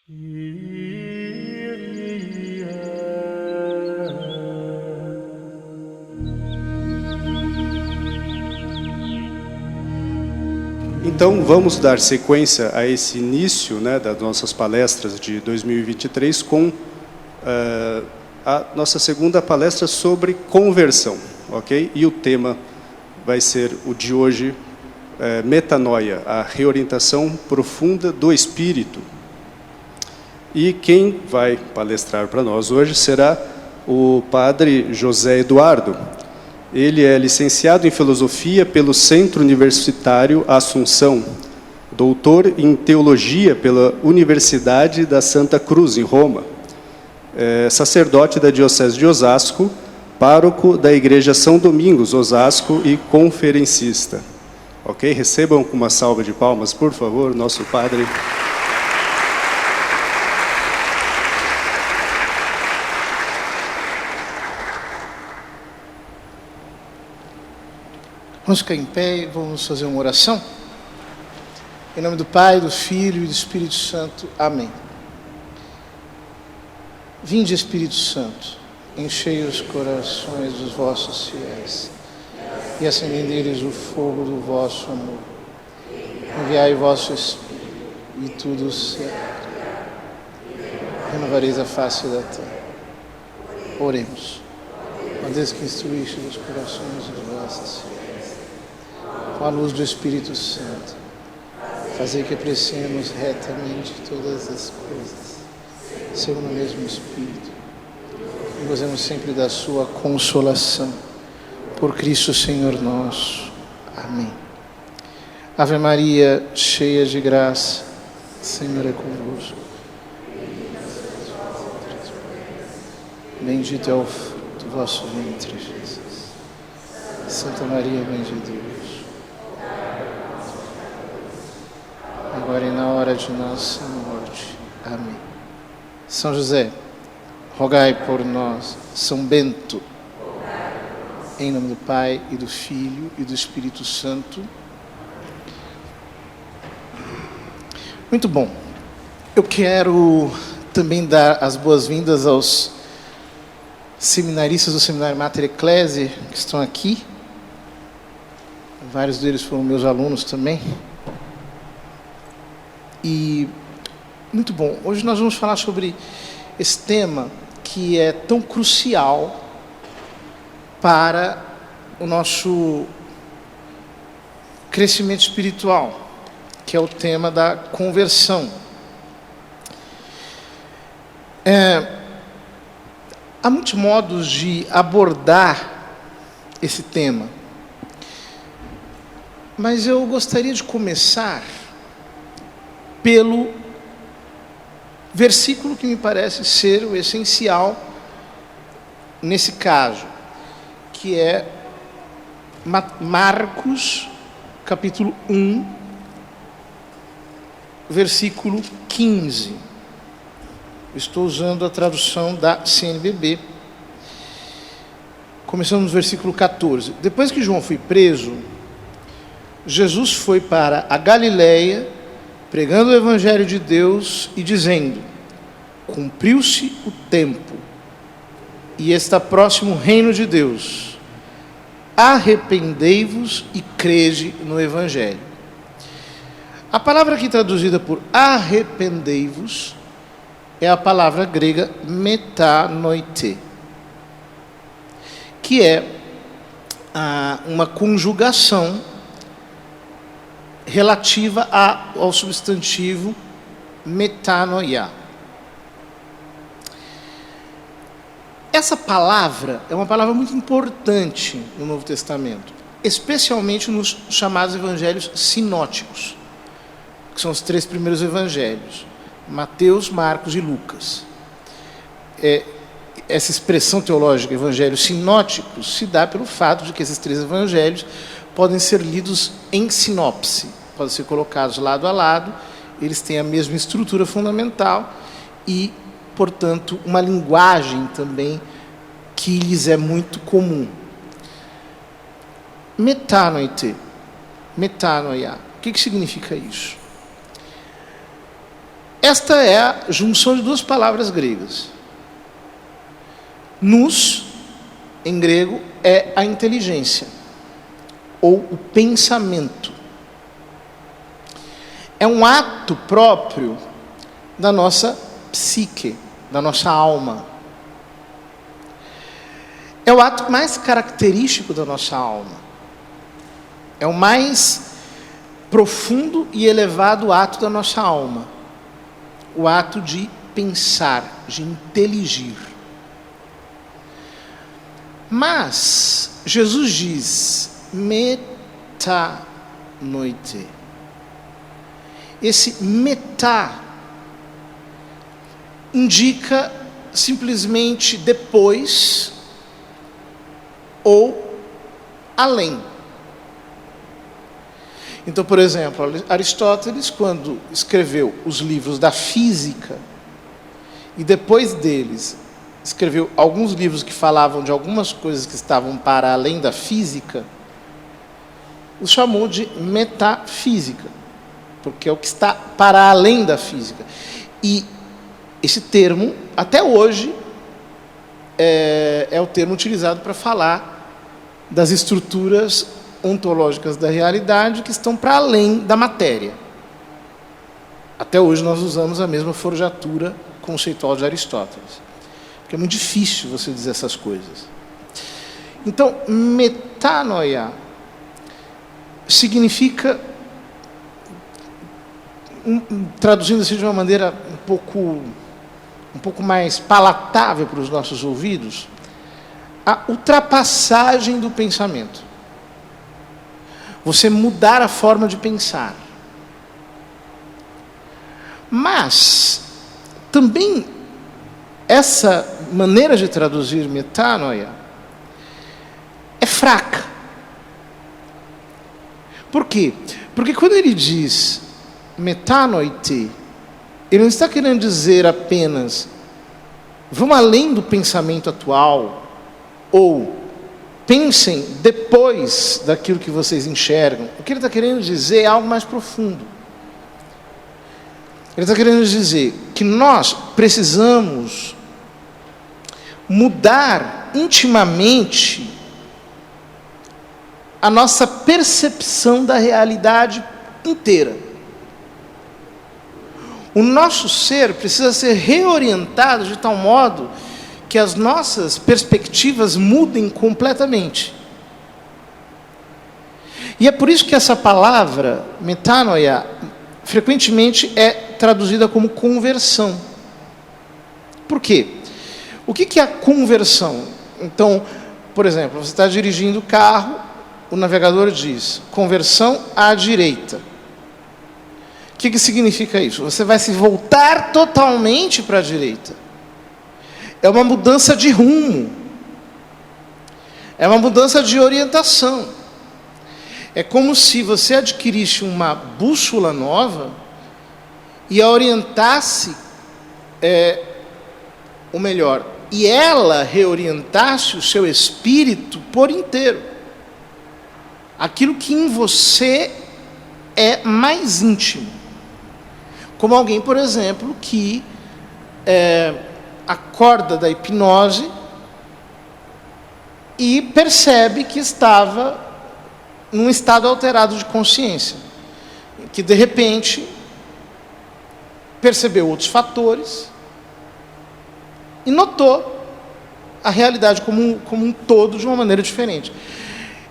Então, vamos dar sequência a esse início, das nossas palestras de 2023 com a nossa segunda palestra sobre conversão, ok? E o tema vai ser o de hoje, metanoia, a reorientação profunda do espírito. E quem vai palestrar para nós hoje será o padre José Eduardo. Ele é licenciado em Filosofia pelo Centro Universitário Assunção, doutor em Teologia pela Universidade da Santa Cruz, em Roma, sacerdote da Diocese de Osasco, pároco da Igreja São Domingos, Osasco, e conferencista. Ok? Recebam com uma salva de palmas, por favor, nosso padre. Vamos ficar em pé e vamos fazer uma oração? Em nome do Pai, do Filho e do Espírito Santo. Amém. Vinde, Espírito Santo, enchei os corações dos vossos fiéis e acendei neles o fogo do vosso amor. Enviai o vosso Espírito e tudo será. Renovareis a face da terra. Oremos. Ó Deus que instruíste os corações dos vossos fiéis, com a luz do Espírito Santo, fazer que apreciemos retamente todas as coisas, segundo o mesmo Espírito, e gozemos sempre da sua consolação. Por Cristo Senhor nosso. Amém. Ave Maria, cheia de graça, o Senhor é convosco. Bendito é o fruto do vosso ventre, Jesus. Santa Maria, Mãe de Deus, agora e na hora de nossa morte. Amém. São José, rogai por nós. São Bento, em nome do Pai, e do Filho, e do Espírito Santo. Muito bom. Eu quero também dar as boas-vindas aos seminaristas do Seminário Mater Ecclesiae que estão aqui. Vários deles foram meus alunos também. E, muito bom, hoje nós vamos falar sobre esse tema que é tão crucial para o nosso crescimento espiritual, que é o tema da conversão. Há muitos modos de abordar esse tema, mas eu gostaria de começar pelo versículo que me parece ser o essencial nesse caso, que é Marcos, capítulo 1, versículo 15. Estou usando a tradução da CNBB. Começando no versículo 14. Depois que João foi preso, Jesus foi para a Galileia, pregando o Evangelho de Deus e dizendo: cumpriu-se o tempo e está próximo o reino de Deus. Arrependei-vos e crede no Evangelho. A palavra aqui traduzida por arrependei-vos é a palavra grega metanoite, que é uma conjugação relativa ao substantivo metanoia. Essa palavra é uma palavra muito importante no Novo Testamento, especialmente nos chamados evangelhos sinóticos, que são os 3 primeiros evangelhos: Mateus, Marcos e Lucas. Essa expressão teológica, evangelhos sinóticos, se dá pelo fato de que esses 3 evangelhos podem ser lidos em sinopse, podem ser colocados lado a lado, eles têm a mesma estrutura fundamental e, portanto, uma linguagem também que lhes é muito comum. Metanoite, metanoia, o que significa isso? esta é a junção de duas palavras gregas. Nous, em grego, é a inteligência, ou o pensamento. É um ato próprio da nossa psique, da nossa alma. É o ato mais característico da nossa alma. É o mais profundo e elevado ato da nossa alma. O ato de pensar, de inteligir. Mas Jesus diz metanoite. Esse metá indica simplesmente depois ou além. Então, por exemplo, Aristóteles, quando escreveu os livros da física, e depois deles escreveu alguns livros que falavam de algumas coisas que estavam para além da física, os chamou de metafísica, porque é o que está para além da física. E esse termo, até hoje, é o termo utilizado para falar das estruturas ontológicas da realidade que estão para além da matéria. Até hoje nós usamos a mesma forjatura conceitual de Aristóteles, porque é muito difícil você dizer essas coisas. Então, metanoia significa, traduzindo assim de uma maneira um pouco mais palatável para os nossos ouvidos, a ultrapassagem do pensamento. Você mudar a forma de pensar. Mas, também, essa maneira de traduzir metanoia é fraca. Por quê? Porque quando ele diz metanoite, ele não está querendo dizer apenas vamos além do pensamento atual, ou pensem depois daquilo que vocês enxergam. O que ele está querendo dizer é algo mais profundo. Ele está querendo dizer que nós precisamos mudar intimamente a nossa percepção da realidade inteira. O nosso ser precisa ser reorientado de tal modo que as nossas perspectivas mudem completamente. E é por isso que essa palavra, metanoia, frequentemente é traduzida como conversão. Por quê? O que é a conversão? Então, por exemplo, você está dirigindo o carro, o navegador diz, conversão à direita. O que significa isso? Você vai se voltar totalmente para a direita. É uma mudança de rumo. É uma mudança de orientação. É como se você adquirisse uma bússola nova e a orientasse, ou melhor, e ela reorientasse o seu espírito por inteiro. Aquilo que em você é mais íntimo. Como alguém, por exemplo, que acorda da hipnose e percebe que estava num estado alterado de consciência, que de repente percebeu outros fatores e notou a realidade como um todo de uma maneira diferente.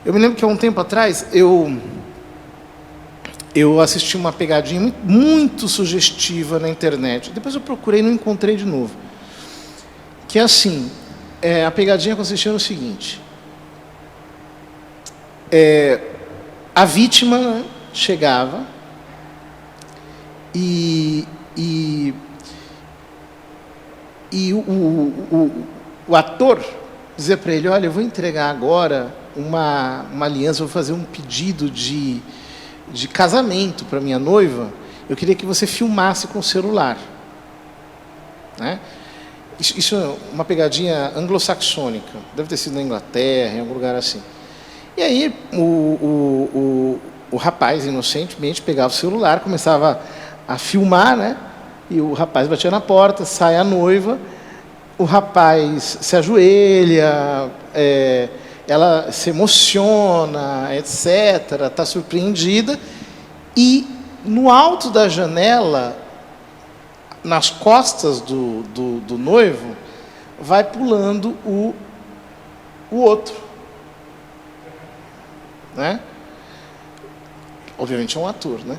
Eu me lembro que há um tempo atrás eu assisti uma pegadinha muito sugestiva na internet. Depois eu procurei e não encontrei de novo. Que é assim, a pegadinha consistia no seguinte. A vítima, né, chegava e o ator dizia para ele, olha, eu vou entregar agora uma aliança, vou fazer um pedido de casamento para minha noiva, eu queria que você filmasse com o celular. Né? Isso é uma pegadinha anglo-saxônica, deve ter sido na Inglaterra, em algum lugar assim. E aí o rapaz, inocentemente, pegava o celular, começava a filmar, né? E o rapaz batia na porta, sai a noiva, o rapaz se ajoelha, ela se emociona, etc., está surpreendida, e no alto da janela, nas costas do noivo, vai pulando o outro. Né? Obviamente é um ator, né?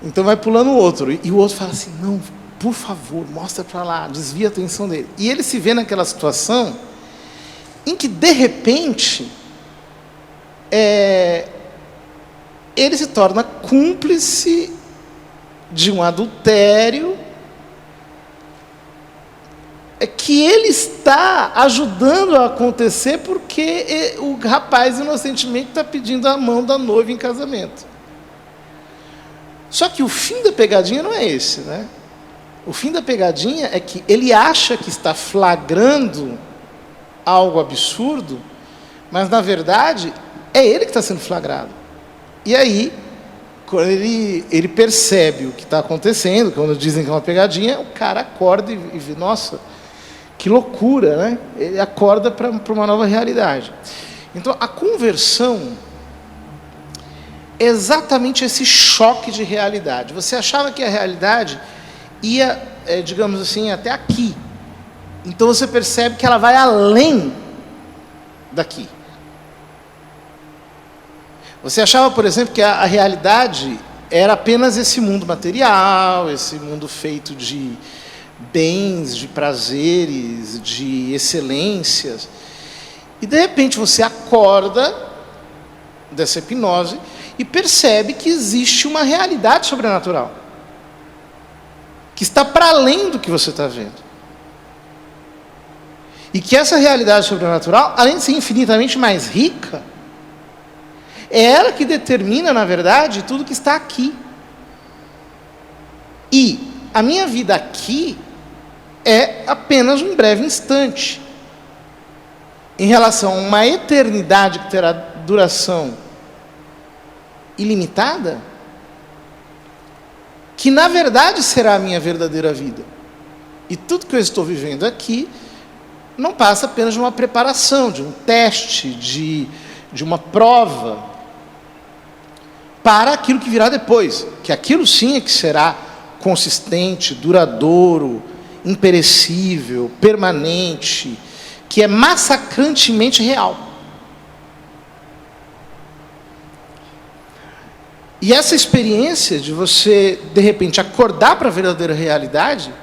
Então vai pulando o outro, e o outro fala assim, não, por favor, mostra para lá, desvia a atenção dele. E ele se vê naquela situação em que, de repente, ele se torna cúmplice de um adultério que ele está ajudando a acontecer porque o rapaz inocentemente está pedindo a mão da noiva em casamento. Só que o fim da pegadinha não é esse, né? O fim da pegadinha é que ele acha que está flagrando algo absurdo, mas, na verdade, é ele que está sendo flagrado. E aí, quando ele percebe o que está acontecendo, quando dizem que é uma pegadinha, o cara acorda e vê, nossa, que loucura, né? Ele acorda para uma nova realidade. Então, a conversão é exatamente esse choque de realidade. Você achava que a realidade ia, digamos assim, até aqui. Então você percebe que ela vai além daqui. Você achava, por exemplo, que a realidade era apenas esse mundo material, esse mundo feito de bens, de prazeres, de excelências. E, de repente, você acorda dessa hipnose e percebe que existe uma realidade sobrenatural, que está para além do que você está vendo. E que essa realidade sobrenatural, além de ser infinitamente mais rica, é ela que determina, na verdade, tudo que está aqui. E a minha vida aqui é apenas um breve instante, em relação a uma eternidade que terá duração ilimitada, que na verdade será a minha verdadeira vida. E tudo que eu estou vivendo aqui não passa apenas de uma preparação, de um teste, de uma prova para aquilo que virá depois, que aquilo sim é que será consistente, duradouro, imperecível, permanente, que é massacrantemente real. E essa experiência de você, de repente, acordar para a verdadeira realidade,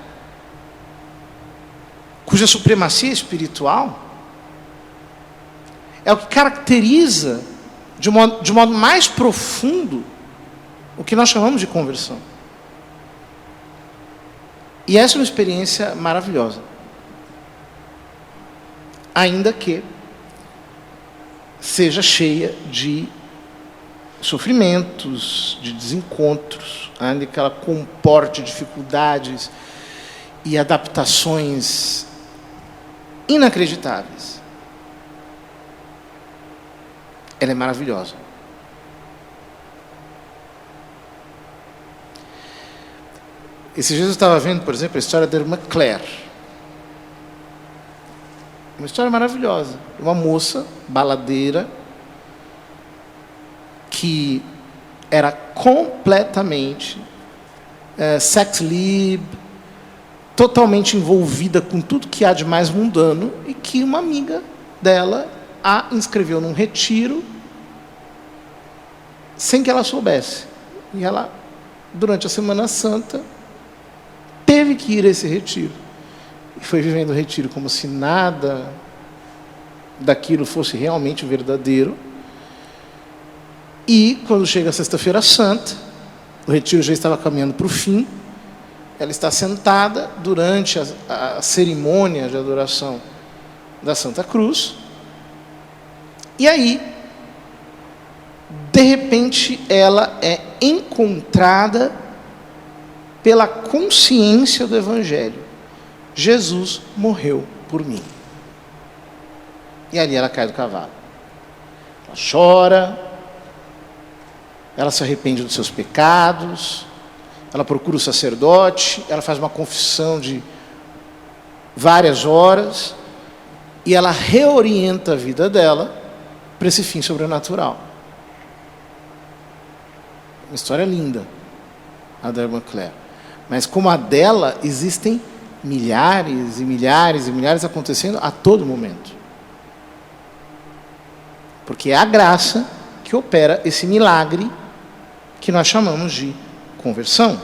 cuja supremacia espiritual, é o que caracteriza, de modo mais profundo, o que nós chamamos de conversão. E essa é uma experiência maravilhosa. Ainda que seja cheia de sofrimentos, de desencontros, ainda que ela comporte dificuldades e adaptações inacreditáveis. Ela é maravilhosa. Esses dias eu estava vendo, por exemplo, a história da irmã Claire. Uma história maravilhosa. Uma moça baladeira que era completamente sex lib, totalmente envolvida com tudo que há de mais mundano, e que uma amiga dela a inscreveu num retiro sem que ela soubesse. E ela, durante a Semana Santa, teve que ir a esse retiro. E foi vivendo o retiro como se nada daquilo fosse realmente verdadeiro. E, quando chega a Sexta-feira Santa, o retiro já estava caminhando para o fim, ela está sentada durante a cerimônia de adoração da Santa Cruz, e aí, de repente, ela é encontrada pela consciência do Evangelho. Jesus morreu por mim. E ali ela cai do cavalo. Ela chora, ela se arrepende dos seus pecados, ela procura o sacerdote, ela faz uma confissão de várias horas e ela reorienta a vida dela para esse fim sobrenatural. Uma história linda, a da irmã Claire. Mas como a dela, existem milhares e milhares e milhares acontecendo a todo momento. Porque é a graça que opera esse milagre que nós chamamos de conversão.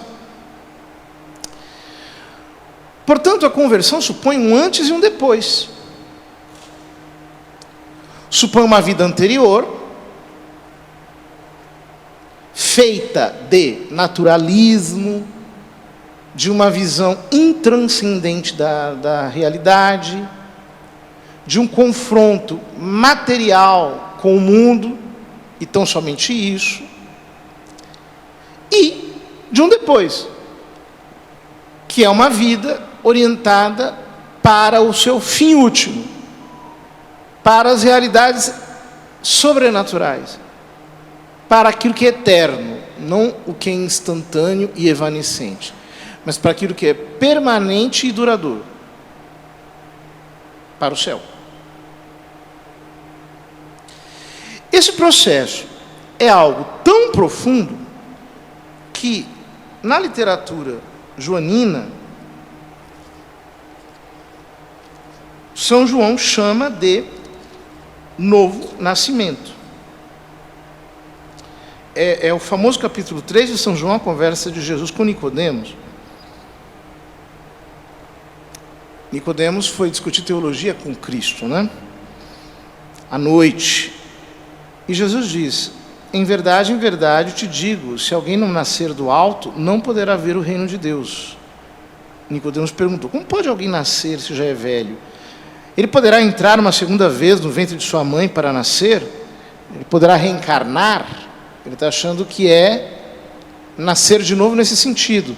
Portanto, a conversão supõe um antes e um depois. Supõe uma vida anterior, feita de naturalismo, de uma visão intranscendente da realidade, de um confronto material com o mundo, e tão somente isso, e de um depois, que é uma vida orientada para o seu fim último, para as realidades sobrenaturais, para aquilo que é eterno, não o que é instantâneo e evanescente, mas para aquilo que é permanente e duradouro, para o céu. Esse processo é algo tão profundo que, na literatura joanina, São João chama de novo nascimento. É o famoso capítulo 3 de São João, a conversa de Jesus com Nicodemos. Nicodemos foi discutir teologia com Cristo, né? À noite. E Jesus diz: em verdade, te digo, se alguém não nascer do alto, não poderá ver o reino de Deus. Nicodemos perguntou: como pode alguém nascer se já é velho? Ele poderá entrar uma segunda vez no ventre de sua mãe para nascer? Ele poderá reencarnar? Ele está achando que é nascer de novo nesse sentido.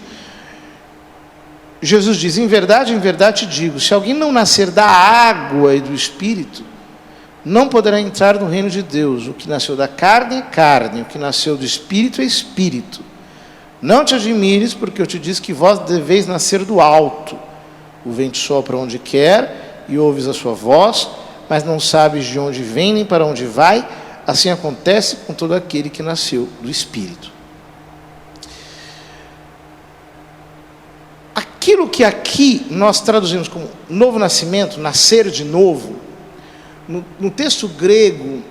Jesus diz: em verdade te digo, se alguém não nascer da água e do Espírito, não poderá entrar no reino de Deus. O que nasceu da carne é carne, o que nasceu do Espírito é Espírito. Não te admires, porque eu te disse que vós deveis nascer do alto. O vento sopra onde quer, e ouves a sua voz, mas não sabes de onde vem nem para onde vai. Assim acontece com todo aquele que nasceu do Espírito. Aquilo que aqui nós traduzimos como novo nascimento, nascer de novo, no texto grego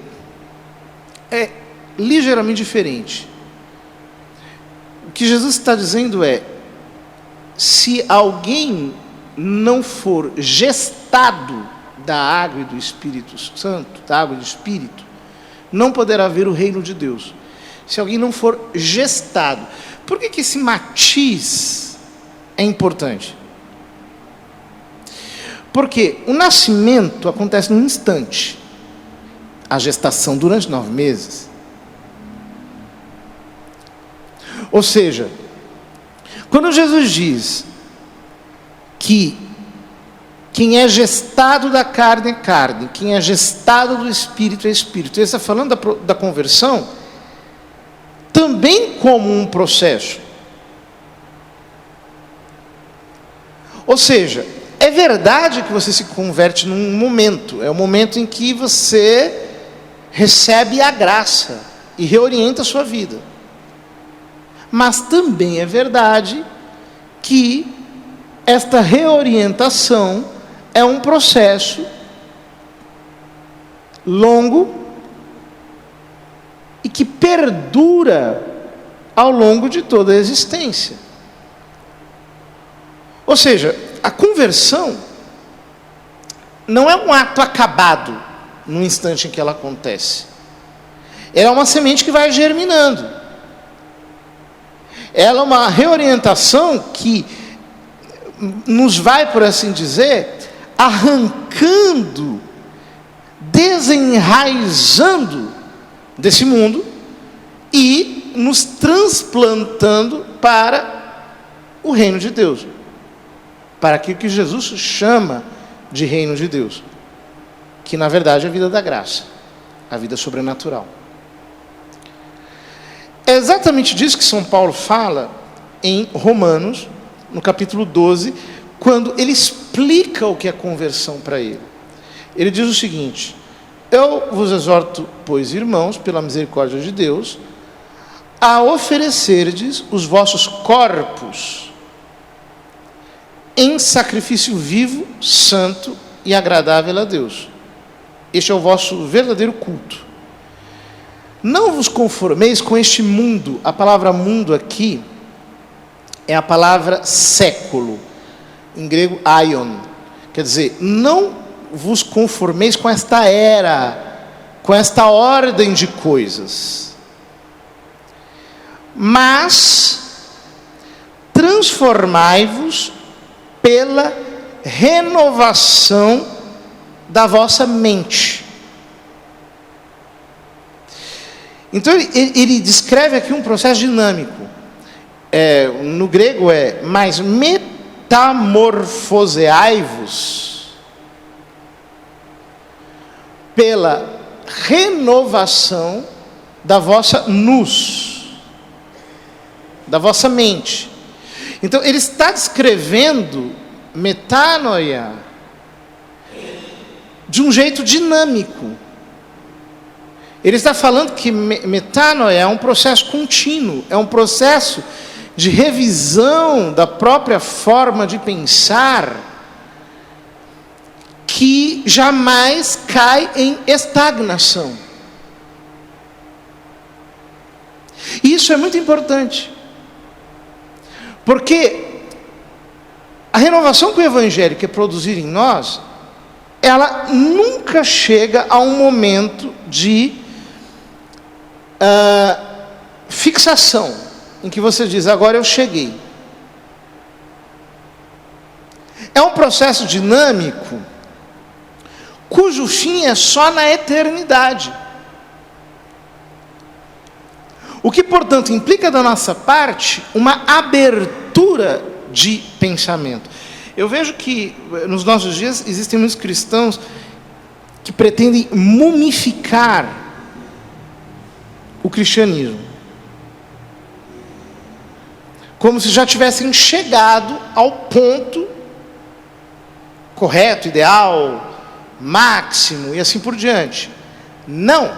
é ligeiramente diferente. O que Jesus está dizendo é: se alguém não for gestado da água e do Espírito Santo, da água e do Espírito, não poderá ver o reino de Deus. Se alguém não for gestado. Por que esse matiz é importante? Porque o nascimento acontece num instante. A gestação durante 9 meses. Ou seja, quando Jesus diz que quem é gestado da carne é carne, quem é gestado do Espírito é Espírito, ele está falando da conversão também como um processo. Ou seja, é verdade que você se converte num momento, é o momento em que você recebe a graça e reorienta a sua vida. Mas também é verdade que esta reorientação é um processo longo e que perdura ao longo de toda a existência. Ou seja, a conversão não é um ato acabado no instante em que ela acontece. Ela é uma semente que vai germinando. Ela é uma reorientação que nos vai, por assim dizer, arrancando, desenraizando desse mundo e nos transplantando para o reino de Deus, para aquilo que Jesus chama de reino de Deus, que na verdade é a vida da graça, a vida sobrenatural. É exatamente disso que São Paulo fala em Romanos, no capítulo 12, quando ele explica o que é conversão para ele. Ele diz o seguinte: eu vos exorto, pois, irmãos, pela misericórdia de Deus, a oferecerdes os vossos corpos em sacrifício vivo, santo e agradável a Deus. Este é o vosso verdadeiro culto. Não vos conformeis com este mundo. A palavra mundo aqui é a palavra século, em grego aion. Quer dizer, não vos conformeis com esta era, com esta ordem de coisas, mas transformai-vos pela renovação da vossa mente. Então ele descreve aqui um processo dinâmico. No grego mas metamorfoseai-vos pela renovação da vossa nous, da vossa mente. Então ele está descrevendo metanoia de um jeito dinâmico. Ele está falando que metanoia é um processo contínuo, é um processo de revisão da própria forma de pensar, que jamais cai em estagnação. E isso é muito importante, porque a renovação que o Evangelho quer produzir em nós, ela nunca chega a um momento de fixação, em que você diz, agora eu cheguei. É um processo dinâmico, cujo fim é só na eternidade. O que, portanto, implica da nossa parte uma abertura de pensamento. Eu vejo que nos nossos dias existem muitos cristãos que pretendem mumificar o cristianismo, como se já tivessem chegado ao ponto correto, ideal, máximo e assim por diante. Não.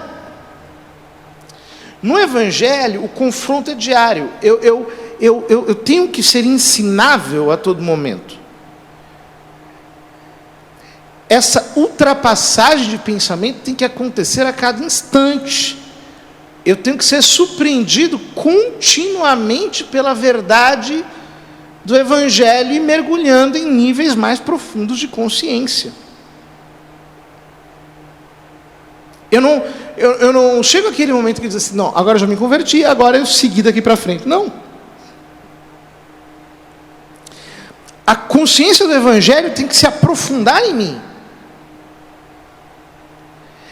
No Evangelho, o confronto é diário. Eu tenho que ser ensinável a todo momento. Essa ultrapassagem de pensamento tem que acontecer a cada instante. Eu tenho que ser surpreendido continuamente pela verdade do Evangelho e mergulhando em níveis mais profundos de consciência. Eu não chego àquele momento que diz assim, não, agora eu já me converti, agora eu segui daqui para frente. Não. A consciência do Evangelho tem que se aprofundar em mim.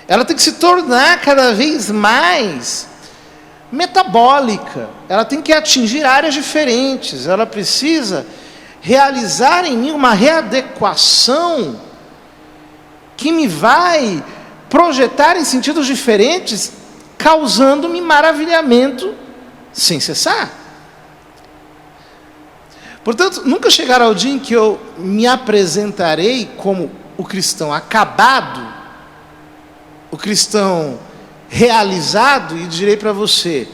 Ela tem que se tornar cada vez mais metabólica. Ela tem que atingir áreas diferentes. Ela precisa realizar em mim uma readequação que me vai projetar em sentidos diferentes, causando-me maravilhamento sem cessar. Portanto, nunca chegará o dia em que eu me apresentarei como o cristão acabado, o cristão realizado, e direi para você,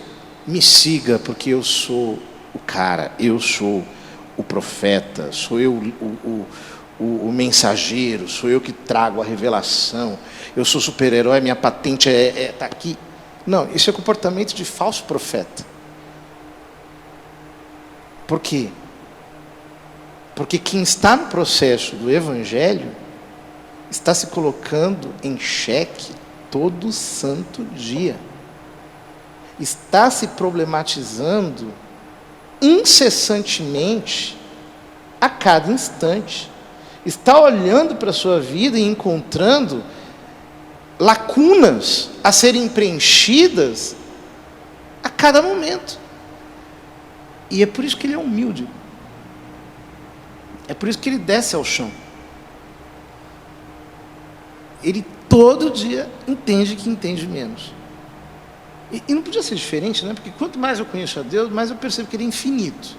me siga, porque eu sou o cara, eu sou o profeta, sou eu o mensageiro, sou eu que trago a revelação, eu sou super-herói, minha patente está aqui. Não, isso é comportamento de falso profeta. Por quê? Porque quem está no processo do Evangelho está se colocando em xeque todo santo dia. Está se problematizando incessantemente a cada instante. Está olhando para a sua vida e encontrando lacunas a serem preenchidas a cada momento. E é por isso que ele é humilde. É por isso que ele desce ao chão. Ele todo dia entende que entende menos. E não podia ser diferente, né? Porque quanto mais eu conheço a Deus, mais eu percebo que Ele é infinito.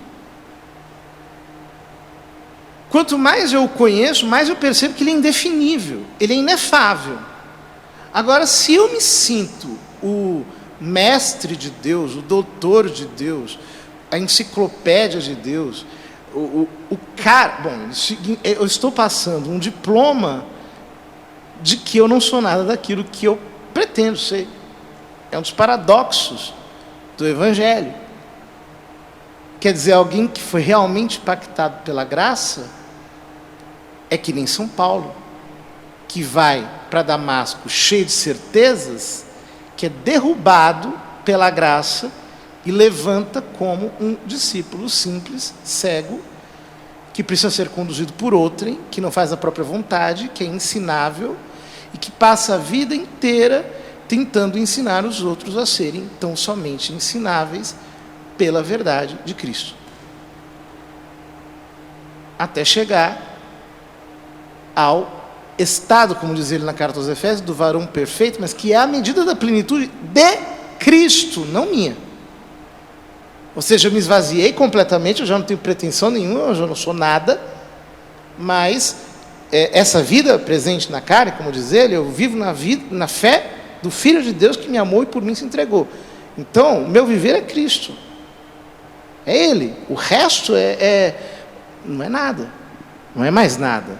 Quanto mais eu o conheço, mais eu percebo que ele é indefinível, ele é inefável. Agora, se eu me sinto o mestre de Deus, o doutor de Deus, a enciclopédia de Deus, o cara... Bom, eu estou passando um diploma de que eu não sou nada daquilo que eu pretendo ser. É um dos paradoxos do Evangelho. Quer dizer, alguém que foi realmente impactado pela graça é que nem São Paulo, que vai para Damasco cheio de certezas, que é derrubado pela graça e levanta como um discípulo simples, cego, que precisa ser conduzido por outrem, que não faz a própria vontade, que é ensinável e que passa a vida inteira tentando ensinar os outros a serem tão somente ensináveis pela verdade de Cristo. Até chegar ao estado, como diz ele na carta aos Efésios, do varão perfeito, mas que é a medida da plenitude de Cristo, não minha. Ou seja, eu me esvaziei completamente, eu já não tenho pretensão nenhuma, eu já não sou nada, mas essa vida presente na carne, como diz ele, eu vivo na fé do Filho de Deus que me amou e por mim se entregou. Então, o meu viver é Cristo. É Ele. O resto não é nada. Não é mais nada.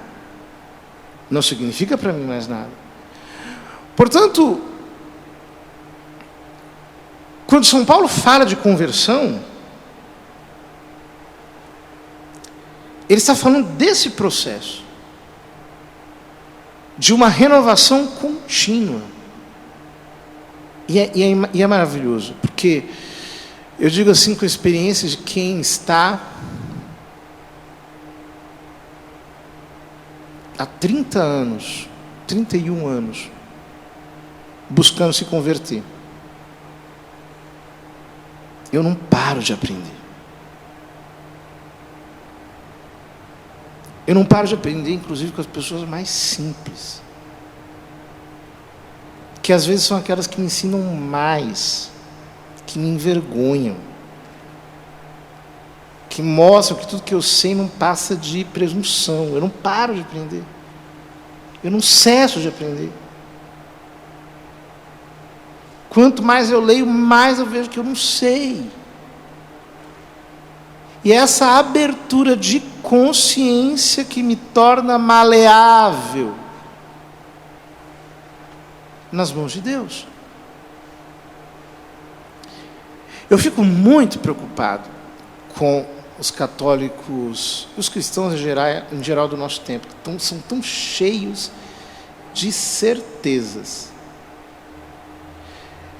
Não significa para mim mais nada. Portanto, quando São Paulo fala de conversão, ele está falando desse processo, de uma renovação contínua. E é maravilhoso, porque eu digo assim com a experiência de quem está há 30 anos, 31 anos, buscando se converter. Eu não paro de aprender. Eu não paro de aprender, inclusive, com as pessoas mais simples, que às vezes são aquelas que me ensinam mais, que me envergonham, que mostram que tudo que eu sei não passa de presunção. Eu não paro de aprender. Eu não cesso de aprender. Quanto mais eu leio, mais eu vejo que eu não sei. E essa abertura de consciência que me torna maleável nas mãos de Deus. Eu fico muito preocupado com os católicos, os cristãos em geral do nosso tempo, que são tão cheios de certezas.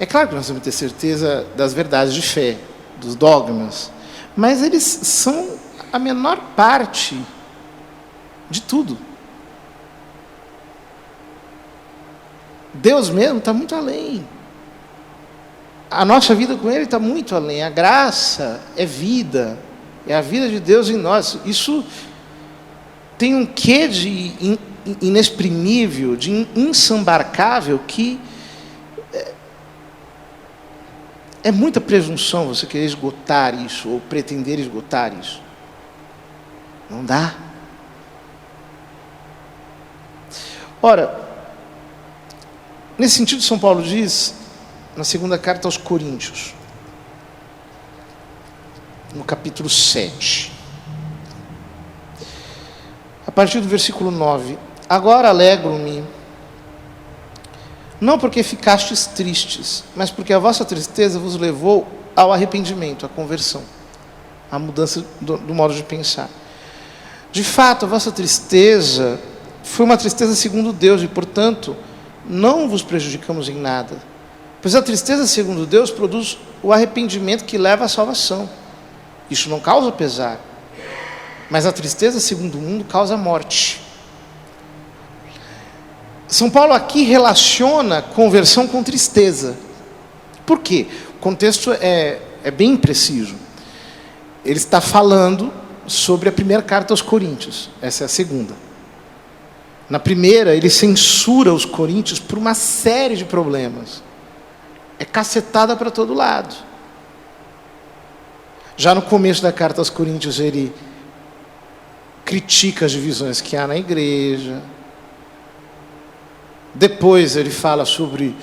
É claro que nós temos que ter certeza das verdades de fé, dos dogmas, mas eles são a menor parte de tudo. Deus mesmo está muito além. A nossa vida com Ele está muito além. A graça é vida, é a vida de Deus em nós. Isso tem um quê de inexprimível, de insambarcável, que é muita presunção você querer esgotar isso, ou pretender esgotar isso. Não dá. Ora, nesse sentido, São Paulo diz, na segunda carta aos Coríntios, no capítulo 7, a partir do versículo 9: agora alegro-me, não porque ficastes tristes, mas porque a vossa tristeza vos levou ao arrependimento, à conversão, à mudança do modo de pensar. De fato, a vossa tristeza foi uma tristeza segundo Deus, e, portanto, não vos prejudicamos em nada. Pois a tristeza segundo Deus produz o arrependimento que leva à salvação. Isso não causa pesar. Mas a tristeza segundo o mundo causa morte. São Paulo aqui relaciona conversão com tristeza. Por quê? O contexto é bem preciso. Ele está falando sobre a primeira carta aos Coríntios. Essa é a segunda. Na primeira, ele censura os coríntios por uma série de problemas. É cacetada para todo lado. Já no começo da carta aos Coríntios, ele critica as divisões que há na igreja. Depois ele fala sobre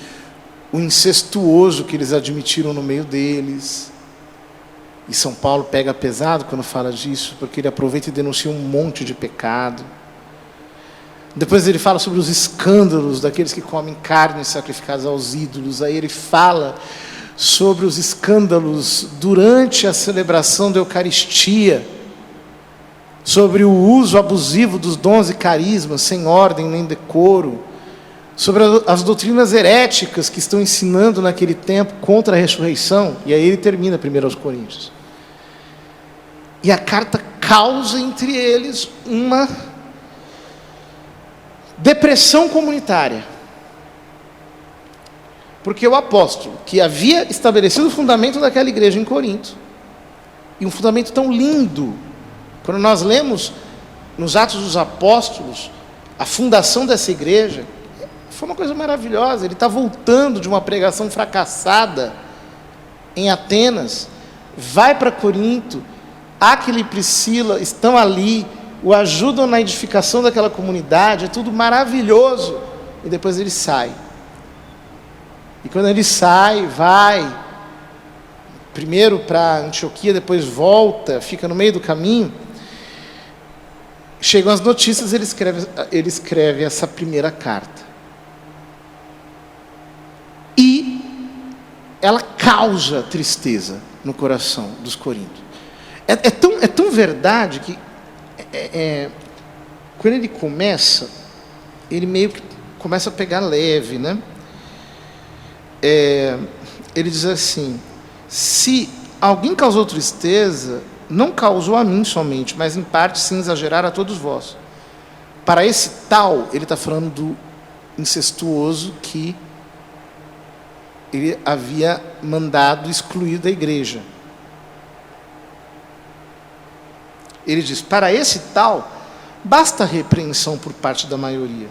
o incestuoso que eles admitiram no meio deles. E São Paulo pega pesado quando fala disso, porque ele aproveita e denuncia um monte de pecado. Depois ele fala sobre os escândalos daqueles que comem carnes sacrificadas aos ídolos. Aí ele fala sobre os escândalos durante a celebração da Eucaristia, sobre o uso abusivo dos dons e carismas, sem ordem nem decoro, sobre as doutrinas heréticas que estão ensinando naquele tempo contra a ressurreição. E aí ele termina 1 Coríntios. E a carta causa entre eles uma depressão comunitária. Porque o apóstolo, que havia estabelecido o fundamento daquela igreja em Corinto, e um fundamento tão lindo, quando nós lemos nos Atos dos Apóstolos a fundação dessa igreja, foi uma coisa maravilhosa. Ele está voltando de uma pregação fracassada em Atenas, vai para Corinto, Áquila e Priscila estão ali, o ajudam na edificação daquela comunidade, é tudo maravilhoso, e depois ele sai. E quando ele sai, vai primeiro para Antioquia, depois volta, fica no meio do caminho, chegam as notícias, ele escreve essa primeira carta. E ela causa tristeza no coração dos coríntios. É tão verdade que quando ele começa, ele meio que começa a pegar leve, né? Ele diz assim: se alguém causou tristeza, não causou a mim somente, mas em parte, sem exagerar, a todos vós. Para esse tal, ele está falando do incestuoso que ele havia mandado excluir da igreja. Ele diz: para esse tal, basta repreensão por parte da maioria.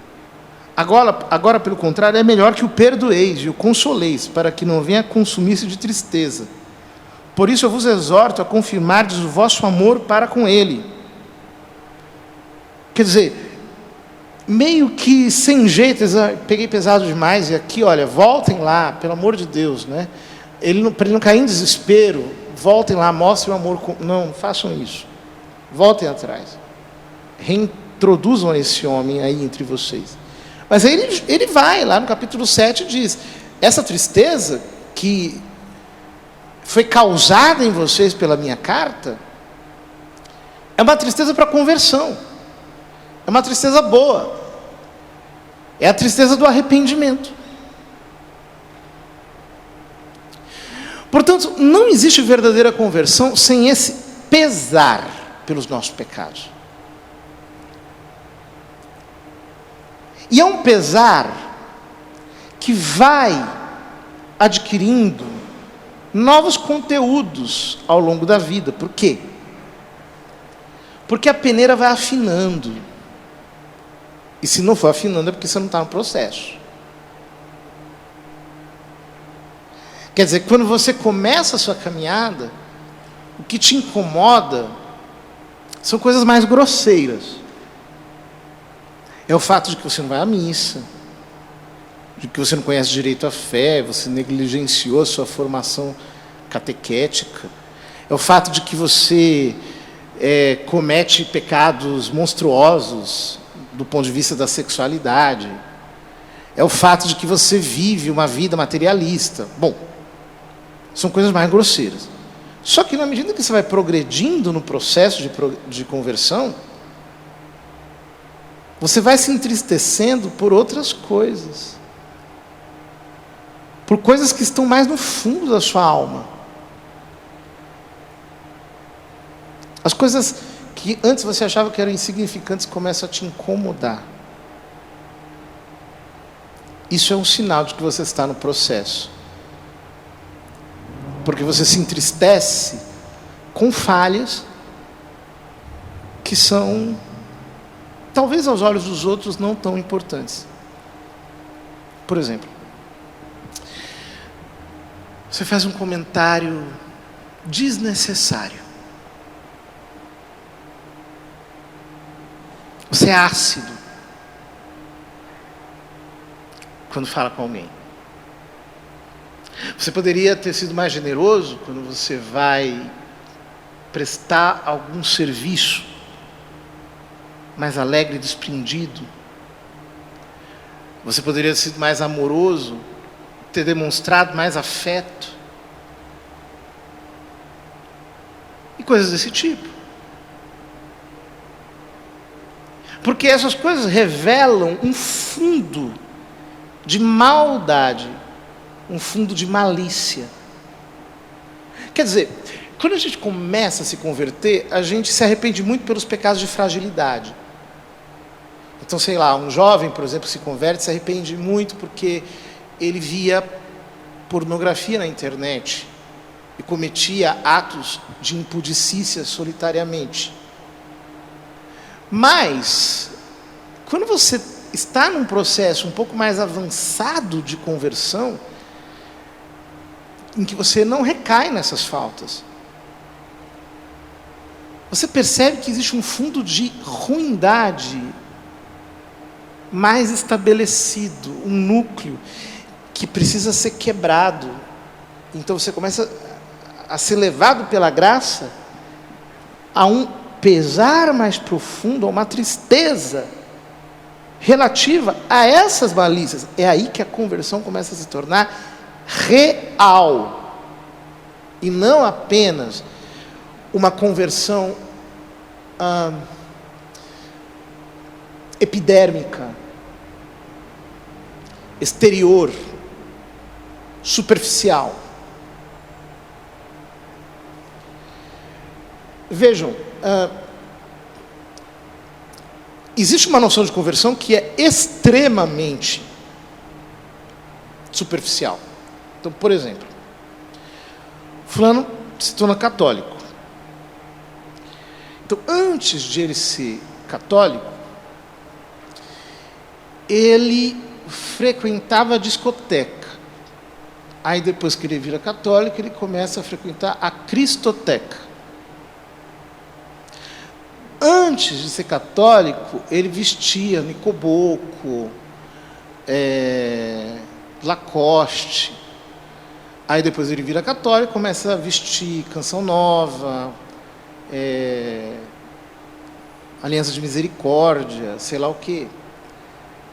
Agora, pelo contrário, é melhor que o perdoeis e o consoleis, para que não venha consumir-se de tristeza. Por isso eu vos exorto a confirmardes o vosso amor para com ele. Quer dizer, meio que sem jeito, peguei pesado demais, e aqui, olha, voltem lá, pelo amor de Deus, né? Para ele não cair em desespero, voltem lá, mostrem o amor. Não façam isso. Voltem atrás. Reintroduzam esse homem aí entre vocês. Mas aí ele vai, lá no capítulo 7, diz: essa tristeza que foi causada em vocês pela minha carta, é uma tristeza para conversão. É uma tristeza boa. É a tristeza do arrependimento. Portanto, não existe verdadeira conversão sem esse pesar pelos nossos pecados. E é um pesar que vai adquirindo novos conteúdos ao longo da vida. Por quê? Porque a peneira vai afinando. E se não for afinando é porque você não está no processo. Quer dizer, quando você começa a sua caminhada, o que te incomoda são coisas mais grosseiras. É o fato de que você não vai à missa, de que você não conhece direito a fé, você negligenciou a sua formação catequética. É o fato de que você comete pecados monstruosos do ponto de vista da sexualidade. É o fato de que você vive uma vida materialista. Bom, são coisas mais grosseiras. Só que na medida que você vai progredindo no processo de conversão, você vai se entristecendo por outras coisas. Por coisas que estão mais no fundo da sua alma. As coisas que antes você achava que eram insignificantes começam a te incomodar. Isso é um sinal de que você está no processo. Porque você se entristece com falhas que são, talvez aos olhos dos outros, não tão importantes. Por exemplo, você faz um comentário desnecessário. Você é ácido quando fala com alguém. Você poderia ter sido mais generoso quando você vai prestar algum serviço, mais alegre e desprendido. Você poderia ter sido mais amoroso, ter demonstrado mais afeto. E coisas desse tipo. Porque essas coisas revelam um fundo de maldade, um fundo de malícia. Quer dizer, quando a gente começa a se converter, a gente se arrepende muito pelos pecados de fragilidade. Então, sei lá, um jovem, por exemplo, se converte, se arrepende muito porque ele via pornografia na internet e cometia atos de impudicícia solitariamente. Mas, quando você está num processo um pouco mais avançado de conversão, em que você não recai nessas faltas, você percebe que existe um fundo de ruindade mais estabelecido, um núcleo que precisa ser quebrado. Então você começa a ser levado pela graça a um pesar mais profundo, a uma tristeza relativa a essas malícias. É aí que a conversão começa a se tornar real, e não apenas uma conversão epidérmica, exterior, superficial. Vejam, existe uma noção de conversão que é extremamente superficial. Então, por exemplo, fulano se torna católico. Então, antes de ele ser católico, ele frequentava a discoteca. Aí, depois que ele vira católico, ele começa a frequentar a cristoteca. Antes de ser católico, ele vestia Nicoboco, Lacoste. Aí depois ele vira católico, começa a vestir Canção Nova, Aliança de Misericórdia, sei lá o quê.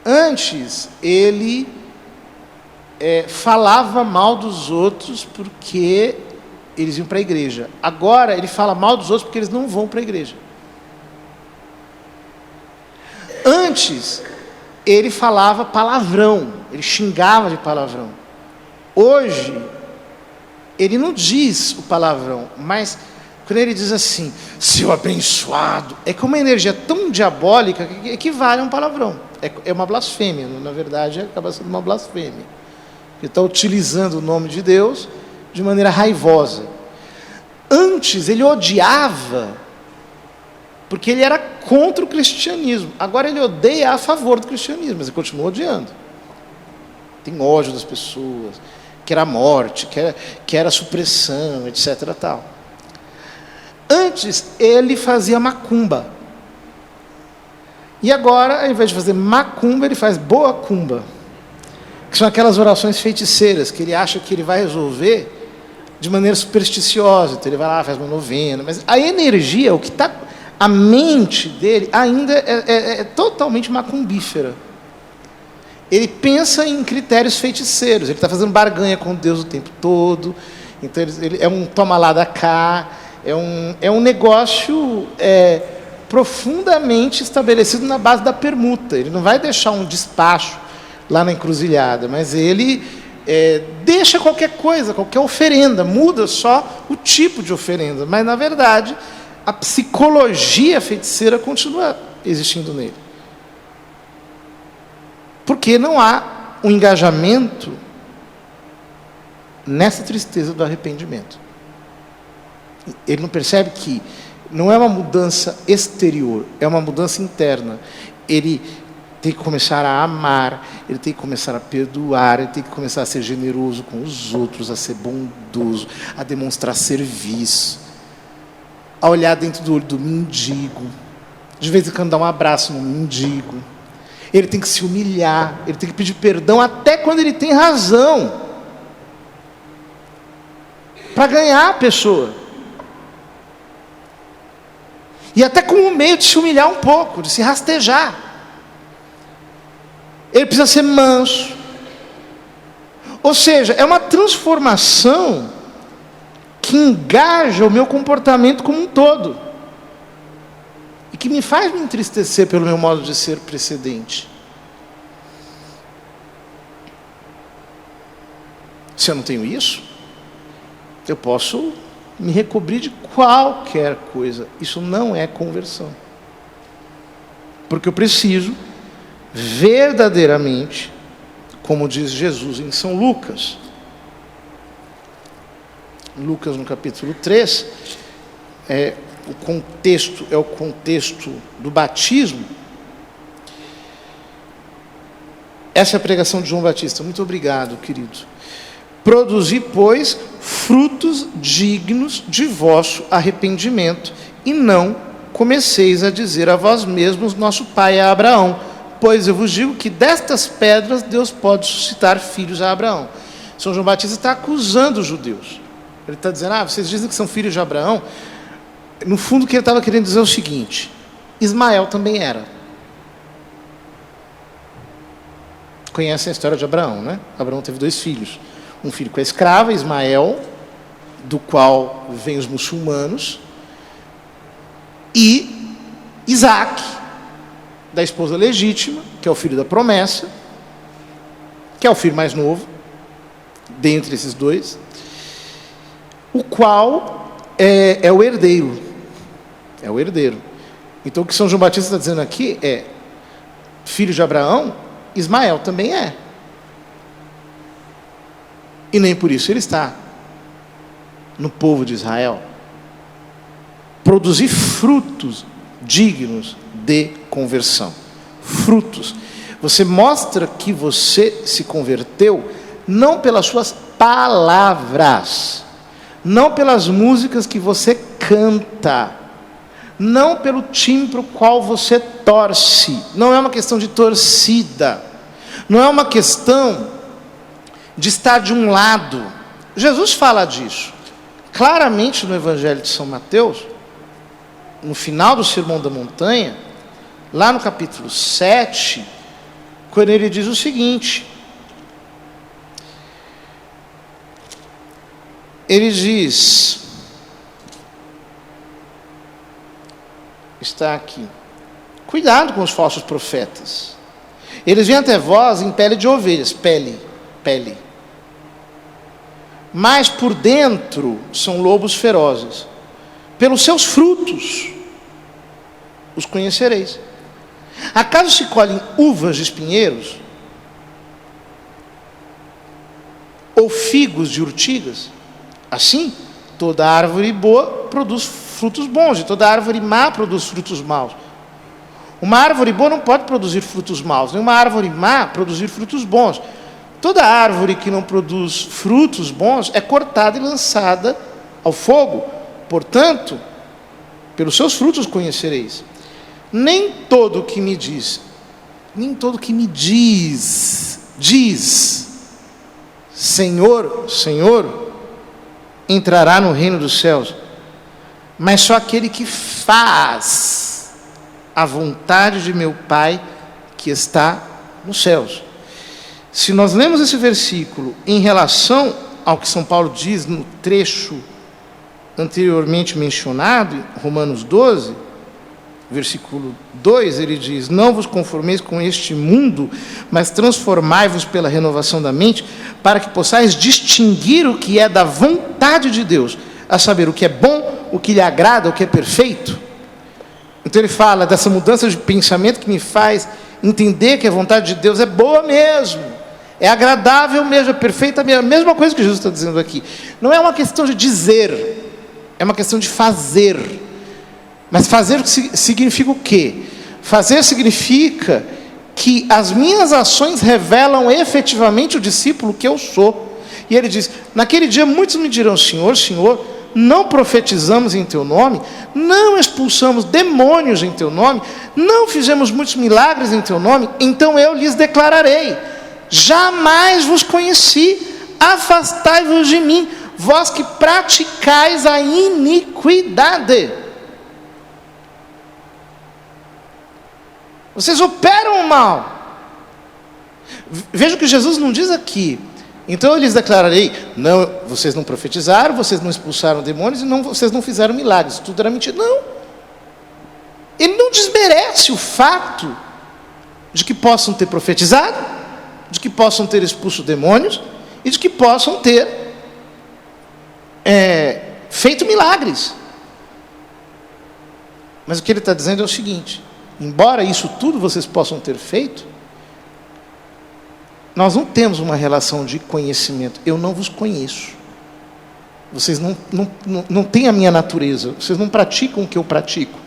Antes, ele falava mal dos outros porque eles iam para a igreja. Agora, ele fala mal dos outros porque eles não vão para a igreja. Antes, ele falava palavrão, ele xingava de palavrão. Hoje, ele não diz o palavrão, mas quando ele diz assim, seu abençoado, é com uma energia tão diabólica que equivale a um palavrão. É uma blasfêmia, na verdade, acaba sendo uma blasfêmia. Ele está utilizando o nome de Deus de maneira raivosa. Antes, ele odiava, porque ele era contra o cristianismo. Agora ele odeia a favor do cristianismo, mas ele continua odiando. Tem ódio das pessoas, quer a morte, quer a supressão, etc. Tal. Antes, ele fazia macumba. E agora, ao invés de fazer macumba, ele faz boa cumba. Que são aquelas orações feiticeiras, que ele acha que ele vai resolver de maneira supersticiosa. Então ele vai lá, faz uma novena. Mas a energia, o que está... A mente dele ainda é totalmente macumbífera. Ele pensa em critérios feiticeiros. Ele está fazendo barganha com Deus o tempo todo. Então ele é um toma lá da cá. É um negócio profundamente estabelecido na base da permuta. Ele não vai deixar um despacho lá na encruzilhada, mas ele deixa qualquer coisa, qualquer oferenda, muda só o tipo de oferenda, mas na verdade a psicologia feiticeira continua existindo nele. Porque não há um engajamento nessa tristeza do arrependimento. Ele não percebe que não é uma mudança exterior, é uma mudança interna. Ele tem que começar a amar, ele tem que começar a perdoar, ele tem que começar a ser generoso com os outros, a ser bondoso, a demonstrar serviço, a olhar dentro do olho do mendigo, de vez em quando dar um abraço num mendigo. Ele tem que se humilhar, ele tem que pedir perdão até quando ele tem razão, para ganhar a pessoa. E até como um meio de se humilhar um pouco, de se rastejar. Ele precisa ser manso. Ou seja, é uma transformação que engaja o meu comportamento como um todo. E que me faz me entristecer pelo meu modo de ser precedente. Se eu não tenho isso, eu posso me recobrir de qualquer coisa. Isso não é conversão. Porque eu preciso verdadeiramente, como diz Jesus em São Lucas. Lucas no capítulo 3, o contexto do batismo. Essa é a pregação de João Batista. Muito obrigado, querido. Produzi, pois, frutos dignos de vosso arrependimento, e não comeceis a dizer a vós mesmos, nosso pai é Abraão, pois eu vos digo que destas pedras Deus pode suscitar filhos a Abraão. São João Batista está acusando os judeus. Ele está dizendo, vocês dizem que são filhos de Abraão. No fundo, o que ele estava querendo dizer é o seguinte: Ismael também era. Conhecem a história de Abraão, né? Abraão teve 2 filhos. Um filho com a escrava, Ismael, do qual vêm os muçulmanos, e Isaac, da esposa legítima, que é o filho da promessa, que é o filho mais novo, dentre esses 2, o qual é o herdeiro. É o herdeiro. Então o que São João Batista está dizendo aqui é: filho de Abraão, Ismael também é. E nem por isso ele está no povo de Israel. Produzir frutos dignos de conversão. Frutos. Você mostra que você se converteu não pelas suas palavras, não pelas músicas que você canta, não pelo time para o qual você torce. Não é uma questão de torcida, não é uma questão de estar de um lado. Jesus fala disso claramente no Evangelho de São Mateus, no final do Sermão da Montanha, lá no capítulo 7, quando ele diz o seguinte: ele diz, está aqui, cuidado com os falsos profetas, eles vêm até vós em pele de ovelhas, pele, mas por dentro são lobos ferozes. Pelos seus frutos os conhecereis. Acaso se colhem uvas de espinheiros? Ou figos de urtigas? Assim, toda árvore boa produz frutos bons, e toda árvore má produz frutos maus. Uma árvore boa não pode produzir frutos maus, nem uma árvore má produzir frutos bons. Toda árvore que não produz frutos bons é cortada e lançada ao fogo. Portanto, pelos seus frutos conhecereis. Nem todo que me diz, Senhor, Senhor, entrará no reino dos céus, mas só aquele que faz a vontade de meu Pai que está nos céus. Se nós lemos esse versículo em relação ao que São Paulo diz no trecho anteriormente mencionado, Romanos 12, versículo 2, ele diz: não vos conformeis com este mundo, mas transformai-vos pela renovação da mente, para que possais distinguir o que é da vontade de Deus, a saber, o que é bom, o que lhe agrada, o que é perfeito. Então ele fala dessa mudança de pensamento que me faz entender que a vontade de Deus é boa mesmo, é agradável mesmo, é perfeita mesmo. A mesma coisa que Jesus está dizendo aqui. Não é uma questão de dizer, é uma questão de fazer. Mas fazer significa o quê? Fazer significa que as minhas ações revelam efetivamente o discípulo que eu sou. E ele diz: naquele dia muitos me dirão, Senhor, Senhor, não profetizamos em teu nome, não expulsamos demônios em teu nome, não fizemos muitos milagres em teu nome, então eu lhes declararei: jamais vos conheci, afastai-vos de mim, vós que praticais a iniquidade. Vocês operam o mal. Veja que Jesus não diz aqui: então eu lhes declararei, não, vocês não profetizaram, vocês não expulsaram demônios e vocês não fizeram milagres, tudo era mentira. Não. Ele não desmerece o fato de que possam ter profetizado, de que possam ter expulso demônios e de que possam ter feito milagres. Mas o que ele está dizendo é o seguinte: embora isso tudo vocês possam ter feito, nós não temos uma relação de conhecimento. Eu não vos conheço. Vocês não têm a minha natureza. Vocês não praticam o que eu pratico.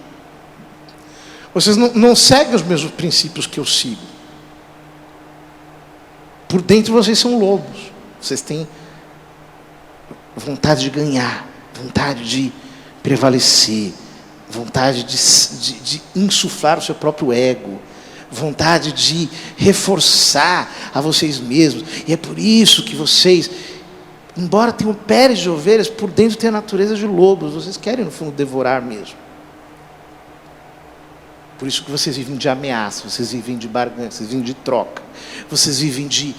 Vocês não seguem os mesmos princípios que eu sigo. Por dentro vocês são lobos. Vocês têm vontade de ganhar, vontade de prevalecer, vontade de insuflar o seu próprio ego, vontade de reforçar a vocês mesmos. E é por isso que vocês, embora tenham peles de ovelhas, por dentro tem a natureza de lobos. Vocês querem, no fundo, devorar mesmo. Por isso que vocês vivem de ameaça, vocês vivem de barganha, vocês vivem de troca, vocês vivem de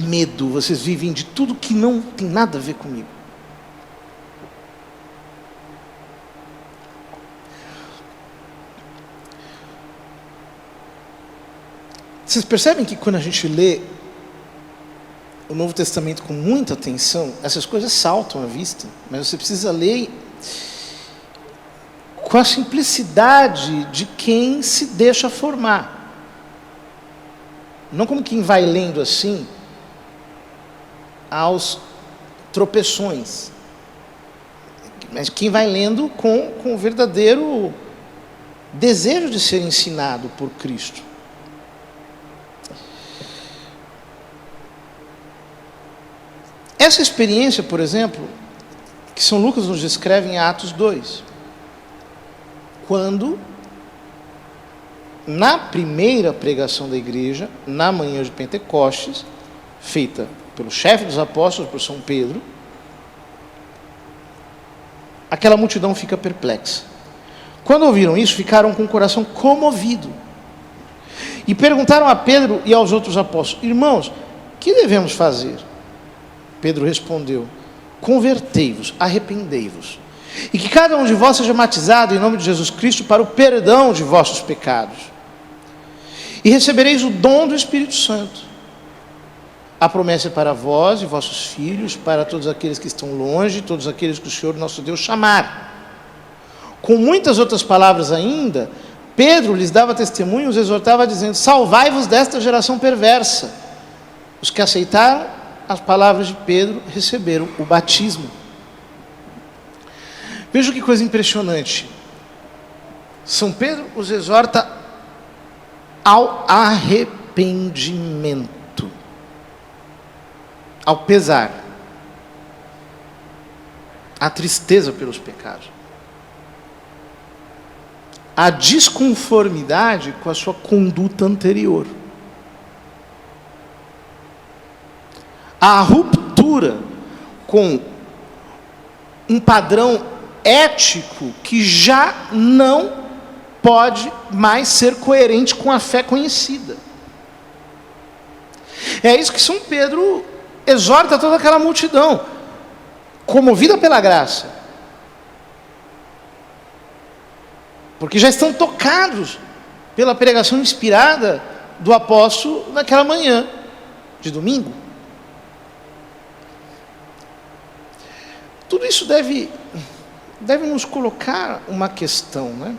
medo, vocês vivem de tudo que não tem nada a ver comigo. Vocês percebem que quando a gente lê o Novo Testamento com muita atenção, essas coisas saltam à vista, mas você precisa ler com a simplicidade de quem se deixa formar. Não como quem vai lendo assim, aos tropeções, mas quem vai lendo com o verdadeiro desejo de ser ensinado por Cristo. Essa experiência, por exemplo, que São Lucas nos descreve em Atos 2, quando, na primeira pregação da igreja, na manhã de Pentecostes, feita pelo chefe dos apóstolos, por São Pedro, aquela multidão fica perplexa. Quando ouviram isso, ficaram com o coração comovido e perguntaram a Pedro e aos outros apóstolos: irmãos, que devemos fazer? Pedro respondeu: convertei-vos, arrependei-vos, e que cada um de vós seja batizado em nome de Jesus Cristo para o perdão de vossos pecados, e recebereis o dom do Espírito Santo. A promessa é para vós e vossos filhos, para todos aqueles que estão longe, todos aqueles que o Senhor nosso Deus chamar. Com muitas outras palavras ainda, Pedro lhes dava testemunho e os exortava dizendo: salvai-vos desta geração perversa. Os que aceitaram as palavras de Pedro receberam o batismo. Veja que coisa impressionante. São Pedro os exorta ao arrependimento, ao pesar, à tristeza pelos pecados, à desconformidade com a sua conduta anterior, a ruptura com um padrão ético que já não pode mais ser coerente com a fé conhecida. É isso que São Pedro exorta toda aquela multidão, comovida pela graça, porque já estão tocados pela pregação inspirada do apóstolo naquela manhã de domingo. Tudo isso deve nos colocar uma questão, né?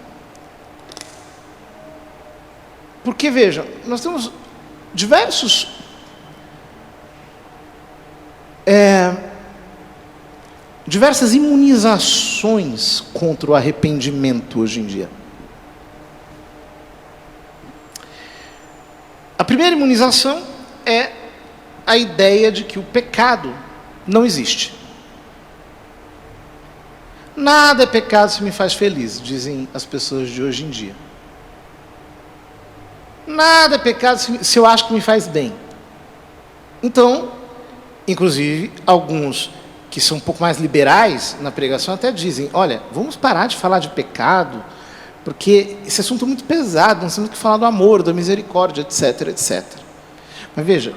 Porque, vejam, nós temos diversas imunizações contra o arrependimento hoje em dia. A primeira imunização é a ideia de que o pecado não existe. Nada é pecado se me faz feliz, dizem as pessoas de hoje em dia. Nada é pecado se eu acho que me faz bem. Então, inclusive, alguns que são um pouco mais liberais na pregação até dizem, olha, vamos parar de falar de pecado, porque esse assunto é muito pesado, nós temos que falar do amor, da misericórdia, etc, etc. Mas veja,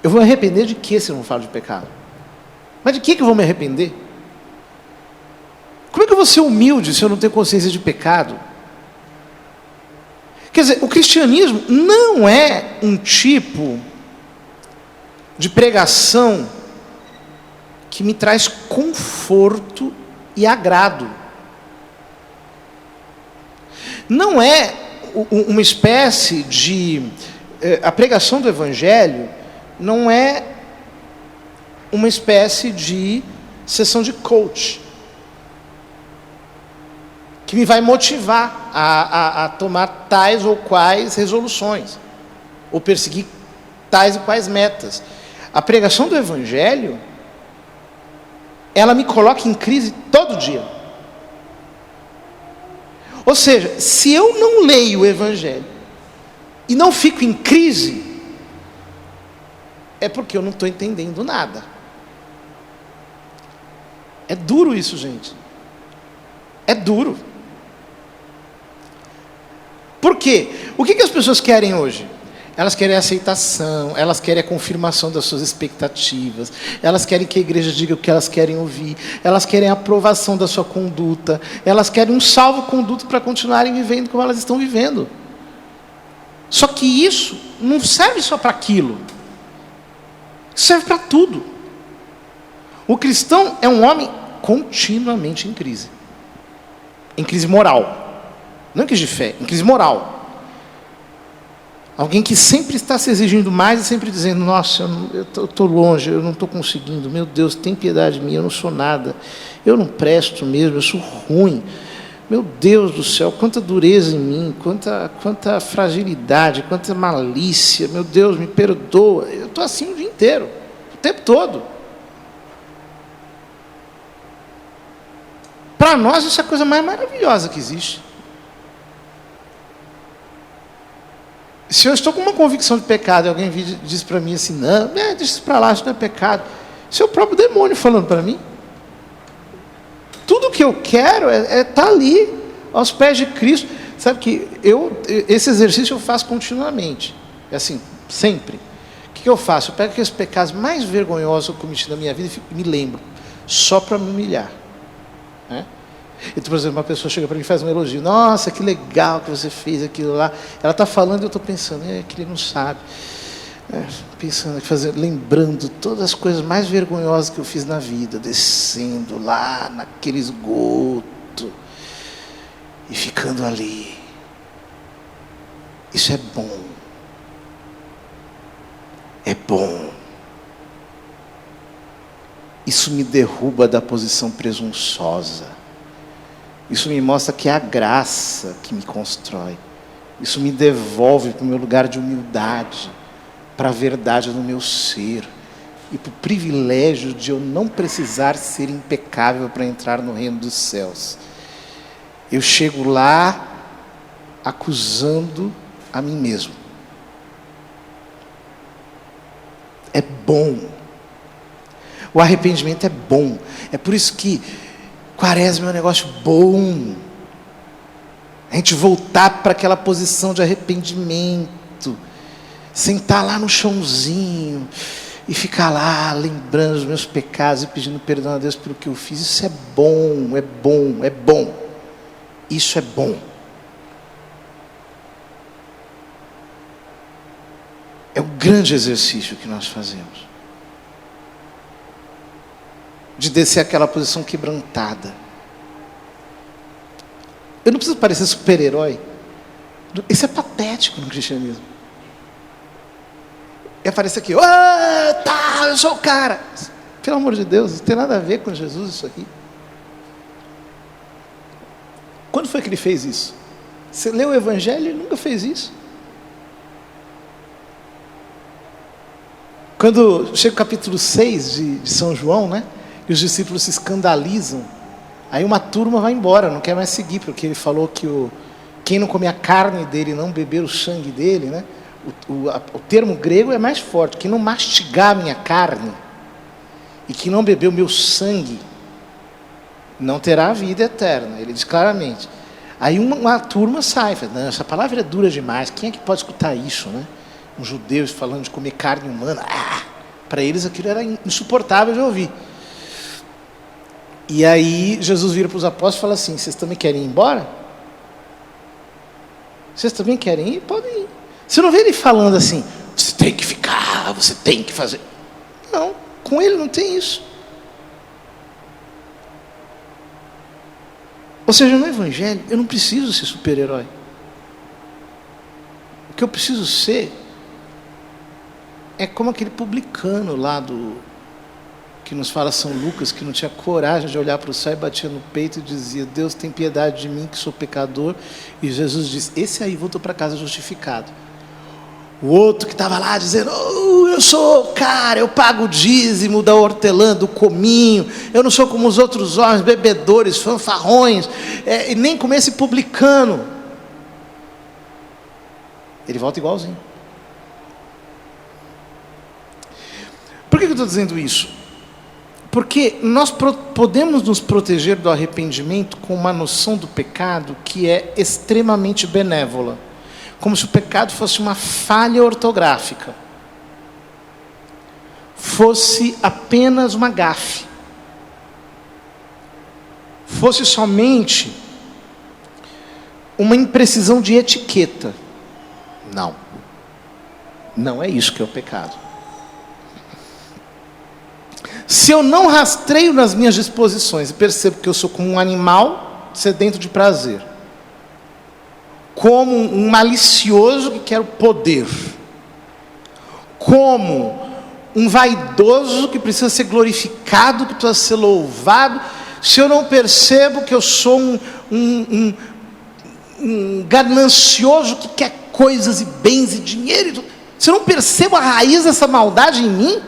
eu vou me arrepender de que se eu não falo de pecado? Mas de que eu vou me arrepender? Como é que eu vou ser humilde se eu não tenho consciência de pecado? Quer dizer, o cristianismo não é um tipo de pregação que me traz conforto e agrado. Não é uma espécie de... A pregação do Evangelho não é uma espécie de sessão de coach, que me vai motivar a tomar tais ou quais resoluções, ou perseguir tais e quais metas. A pregação do Evangelho, ela me coloca em crise todo dia. Ou seja, se eu não leio o Evangelho e não fico em crise, é porque eu não estou entendendo nada. É duro isso, gente. É duro. Por quê? O que as pessoas querem hoje? Elas querem aceitação, elas querem a confirmação das suas expectativas, elas querem que a igreja diga o que elas querem ouvir, elas querem a aprovação da sua conduta, elas querem um salvo-conduto para continuarem vivendo como elas estão vivendo. Só que isso não serve só para aquilo, serve para tudo. O cristão é um homem continuamente em crise moral, não em crise de fé, em crise moral. Alguém que sempre está se exigindo mais e sempre dizendo, nossa, eu estou longe, eu não estou conseguindo, meu Deus, tem piedade de mim, eu não sou nada, eu não presto mesmo, eu sou ruim, meu Deus do céu, quanta dureza em mim, quanta fragilidade, quanta malícia, meu Deus, me perdoa, eu estou assim o dia inteiro, o tempo todo. Para nós isso é a coisa mais maravilhosa que existe. Se eu estou com uma convicção de pecado e alguém diz para mim assim, não, deixa isso para lá, isso não é pecado. Isso é o próprio demônio falando para mim. Tudo que eu quero é estar ali, aos pés de Cristo. Sabe que esse exercício eu faço continuamente. É assim, sempre. O que eu faço? Eu pego aqueles pecados mais vergonhosos que eu cometi na minha vida e me lembro, só para me humilhar. Né? Então, por exemplo, uma pessoa chega para mim e faz um elogio, nossa, que legal que você fez aquilo lá. Ela está falando e eu estou pensando, que ele não sabe. Pensando, lembrando todas as coisas mais vergonhosas que eu fiz na vida, descendo lá naquele esgoto e ficando ali. Isso é bom. É bom. Isso me derruba da posição presunçosa. Isso me mostra que é a graça que me constrói. Isso me devolve para o meu lugar de humildade, para a verdade do meu ser e para o privilégio de eu não precisar ser impecável para entrar no reino dos céus. Eu chego lá acusando a mim mesmo. É bom. O arrependimento é bom. É por isso que Quaresma é um negócio bom. A gente voltar para aquela posição de arrependimento. Sentar lá no chãozinho e ficar lá lembrando os meus pecados e pedindo perdão a Deus pelo que eu fiz. Isso é bom, é bom, é bom. Isso é bom. É um grande exercício que nós fazemos. De descer aquela posição quebrantada. Eu não preciso parecer super-herói. Isso é patético no cristianismo. E aparece aqui, eu sou o cara. Pelo amor de Deus, não tem nada a ver com Jesus isso aqui. Quando foi que ele fez isso? Você leu o Evangelho e ele nunca fez isso. Quando chega o capítulo 6 de São João, né? E os discípulos se escandalizam Aí uma turma vai embora, não quer mais seguir, porque ele falou que quem não comer a carne dele, não beber o sangue dele, né? O termo grego é mais forte, quem não mastigar a minha carne e que não beber o meu sangue, não terá a vida eterna. Ele diz claramente. Aí uma turma sai, fala, não, essa palavra é dura demais, quem é que pode escutar isso, né? Um judeu falando de comer carne humana, para eles aquilo era insuportável de ouvir. E aí Jesus vira para os apóstolos e fala assim, vocês também querem ir embora? Vocês também querem ir? Podem ir. Você não vê ele falando assim, você tem que ficar, você tem que fazer. Não, com ele não tem isso. Ou seja, no Evangelho, eu não preciso ser super-herói. O que eu preciso ser é como aquele publicano lá que nos fala São Lucas, que não tinha coragem de olhar para o céu e batia no peito e dizia, Deus tem piedade de mim que sou pecador. E Jesus disse, esse aí voltou para casa justificado. O outro que estava lá dizendo, eu sou cara, eu pago o dízimo da hortelã, do cominho, eu não sou como os outros homens, bebedores, fanfarrões, e nem como esse publicano. Ele volta igualzinho. Por que eu estou dizendo isso? Porque nós podemos nos proteger do arrependimento com uma noção do pecado que é extremamente benévola. Como se o pecado fosse uma falha ortográfica. Fosse apenas uma gafe. Fosse somente uma imprecisão de etiqueta. Não. Não é isso que é o pecado. Se eu não rastreio nas minhas disposições e percebo que eu sou como um animal sedento de prazer, como um malicioso que quer o poder, como um vaidoso que precisa ser glorificado, que precisa ser louvado, se eu não percebo que eu sou um ganancioso que quer coisas e bens e dinheiro, se eu não percebo a raiz dessa maldade em mim,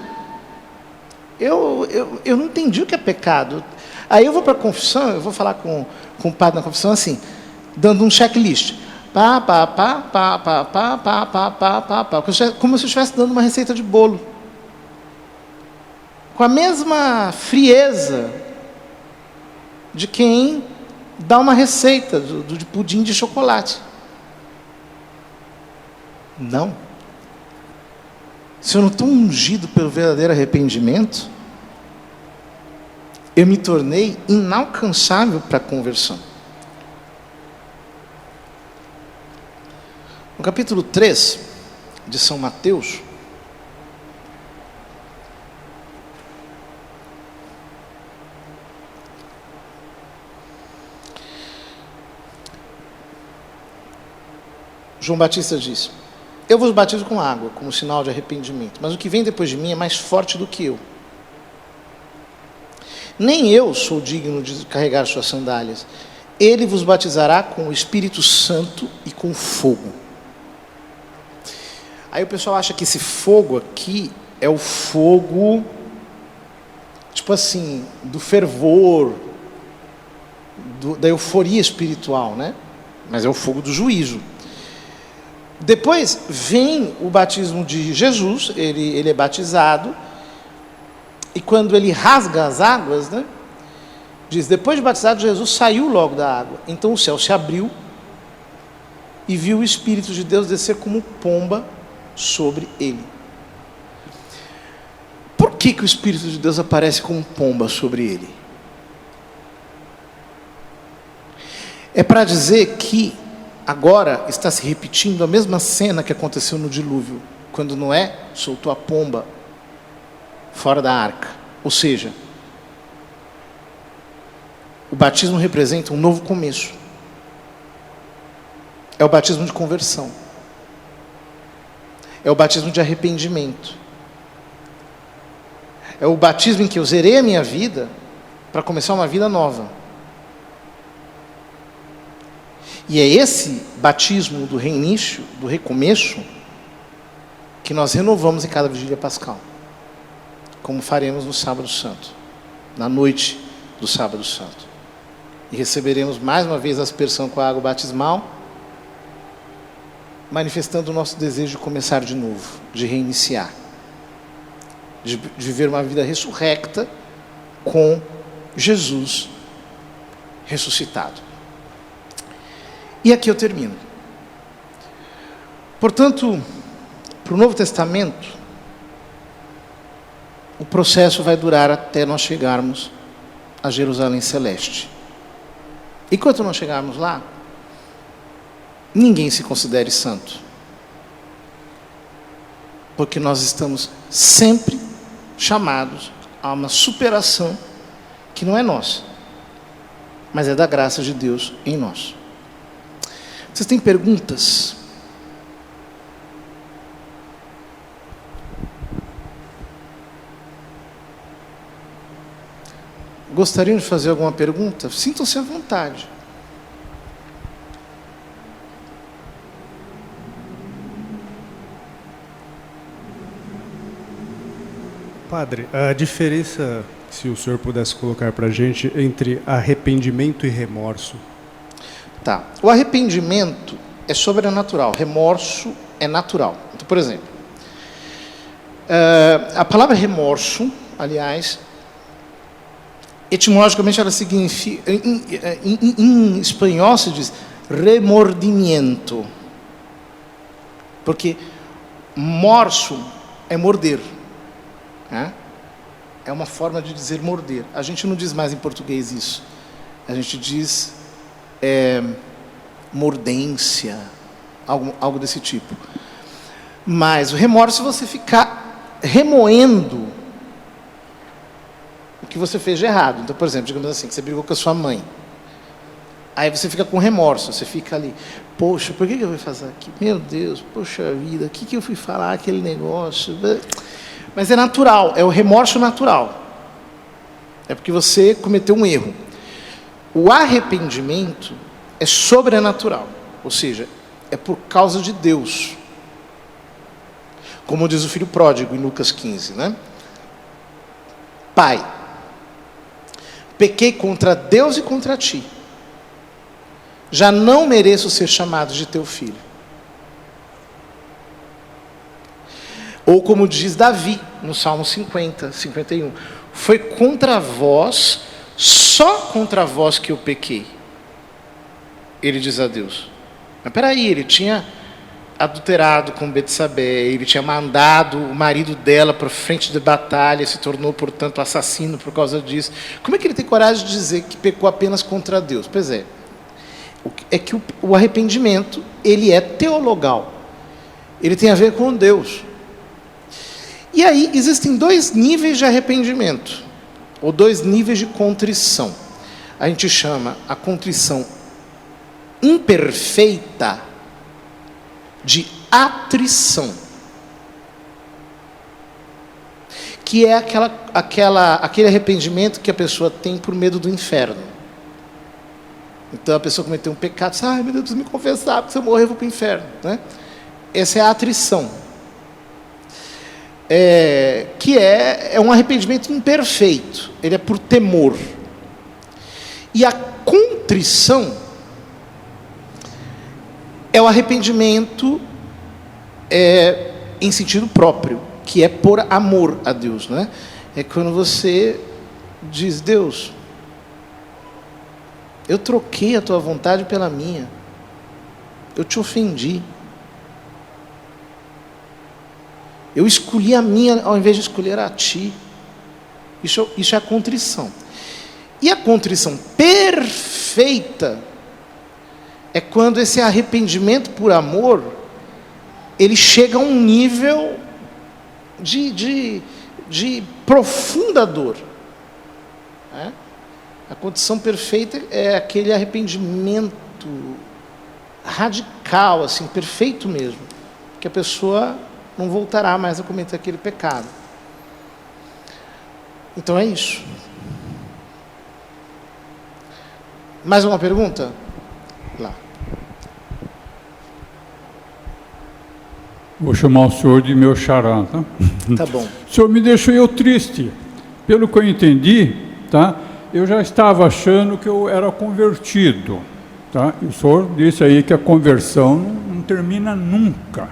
eu não entendi o que é pecado. Aí eu vou para a confissão, eu vou falar com o padre na confissão assim, dando um checklist. Como se eu estivesse dando uma receita de bolo. Com a mesma frieza de quem dá uma receita de pudim de chocolate. Não. Se eu não estou ungido pelo verdadeiro arrependimento, eu me tornei inalcançável para a conversão. No capítulo 3 de São Mateus, João Batista diz, eu vos batizo com água, como sinal de arrependimento, mas o que vem depois de mim é mais forte do que eu. Nem eu sou digno de carregar suas sandálias. Ele vos batizará com o Espírito Santo e com fogo. Aí o pessoal acha que esse fogo aqui é o fogo, tipo assim, do fervor, da euforia espiritual, né? Mas é o fogo do juízo. Depois vem o batismo de Jesus, ele é batizado, e quando ele rasga as águas, né, diz, depois de batizado, Jesus saiu logo da água. Então o céu se abriu e viu o Espírito de Deus descer como pomba sobre ele. Por que o Espírito de Deus aparece como pomba sobre ele? É para dizer que agora está se repetindo a mesma cena que aconteceu no dilúvio, quando Noé soltou a pomba fora da arca. Ou seja, o batismo representa um novo começo. É o batismo de conversão. É o batismo de arrependimento. É o batismo em que eu zerei a minha vida para começar uma vida nova. E é esse batismo do reinício, do recomeço, que nós renovamos em cada vigília pascal, como faremos no Sábado Santo, na noite do Sábado Santo. e receberemos mais uma vez a aspersão com a água batismal, manifestando o nosso desejo de começar de novo, de reiniciar, de viver uma vida ressurrecta com Jesus ressuscitado. E aqui eu termino. Portanto, para o Novo Testamento, o processo vai durar até nós chegarmos a Jerusalém Celeste. Enquanto não chegarmos lá, ninguém se considere santo. Porque nós estamos sempre chamados a uma superação que não é nossa, mas é da graça de Deus em nós. Vocês têm perguntas? Gostariam de fazer alguma pergunta? Sintam-se à vontade. Padre, a diferença, se o senhor pudesse colocar para a gente, entre arrependimento e remorso? Tá. O arrependimento é sobrenatural, remorso é natural. Então, por exemplo, a palavra remorso, aliás, etimologicamente ela significa, em espanhol se diz remordimiento, porque morso é morder, né? É uma forma de dizer morder. A gente não diz mais em português isso, a gente diz mordência, algo desse tipo. Mas o remorso é você ficar remoendo o que você fez de errado. Então, por exemplo, digamos assim, que você brigou com a sua mãe. Aí você fica com remorso, você fica ali, poxa, por que eu fui fazer aqui? Meu Deus, poxa vida, o que eu fui falar aquele negócio? Mas é natural, é o remorso natural. É porque você cometeu um erro. O arrependimento é sobrenatural, ou seja, é por causa de Deus. Como diz o filho pródigo em Lucas 15, né? Pai, pequei contra Deus e contra ti. Já não mereço ser chamado de teu filho. Ou como diz Davi, no Salmo 50, 51. Foi contra vós, só contra vós que eu pequei. Ele diz a Deus. Mas peraí, ele tinha adulterado com Betsabé, ele tinha mandado o marido dela para frente de batalha, se tornou, portanto, assassino por causa disso. Como é que ele tem coragem de dizer que pecou apenas contra Deus? Pois é. É que o arrependimento, ele é teologal. Ele tem a ver com Deus. E aí, existem dois níveis de arrependimento, ou dois níveis de contrição. A gente chama a contrição imperfeita de atrição, que é aquele arrependimento que a pessoa tem por medo do inferno. Então a pessoa cometeu um pecado, diz, ai meu Deus, preciso me confessar, porque se eu morrer eu vou para o inferno, né? Essa é a atrição, que é um arrependimento imperfeito, ele é por temor. E a contrição é o arrependimento em sentido próprio, que é por amor a Deus, né? É quando você diz, Deus, eu troquei a tua vontade pela minha, eu te ofendi, eu escolhi a minha ao invés de escolher a ti. Isso é a contrição. E a contrição perfeita é quando esse arrependimento por amor, ele chega a um nível de profunda dor. Né? A condição perfeita é aquele arrependimento radical, assim, perfeito mesmo, que a pessoa não voltará mais a cometer aquele pecado. Então é isso. Mais uma pergunta? Lá. Vou chamar o senhor de meu xará, tá? Tá bom. O senhor me deixou eu triste. Pelo que eu entendi, tá? eu já estava achando que eu era convertido. Tá? E o senhor disse aí que a conversão não termina nunca.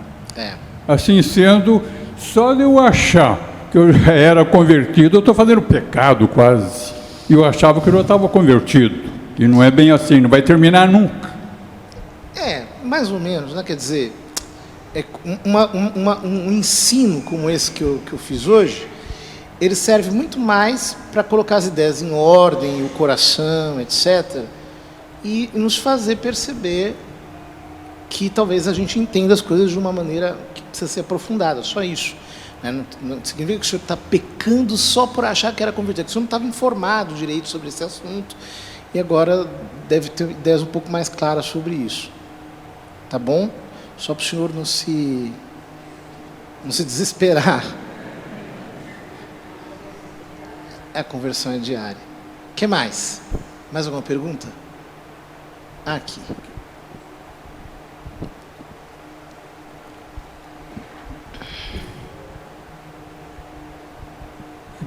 Assim sendo, só de eu achar que eu já era convertido, eu estou fazendo pecado quase. E eu achava que eu já estava convertido. E não é bem assim, não vai terminar nunca. Mais ou menos, né? Quer dizer, um ensino como esse que eu fiz hoje, ele serve muito mais para colocar as ideias em ordem, o coração, etc., e nos fazer perceber que talvez a gente entenda as coisas de uma maneira que precisa ser aprofundada, só isso. Não significa que o senhor está pecando só por achar que era convertido, o senhor não estava informado direito sobre esse assunto, e agora deve ter ideias um pouco mais claras sobre isso. Tá bom? Só para o senhor não se desesperar. A conversão é diária. O que mais? Mais alguma pergunta? Aqui.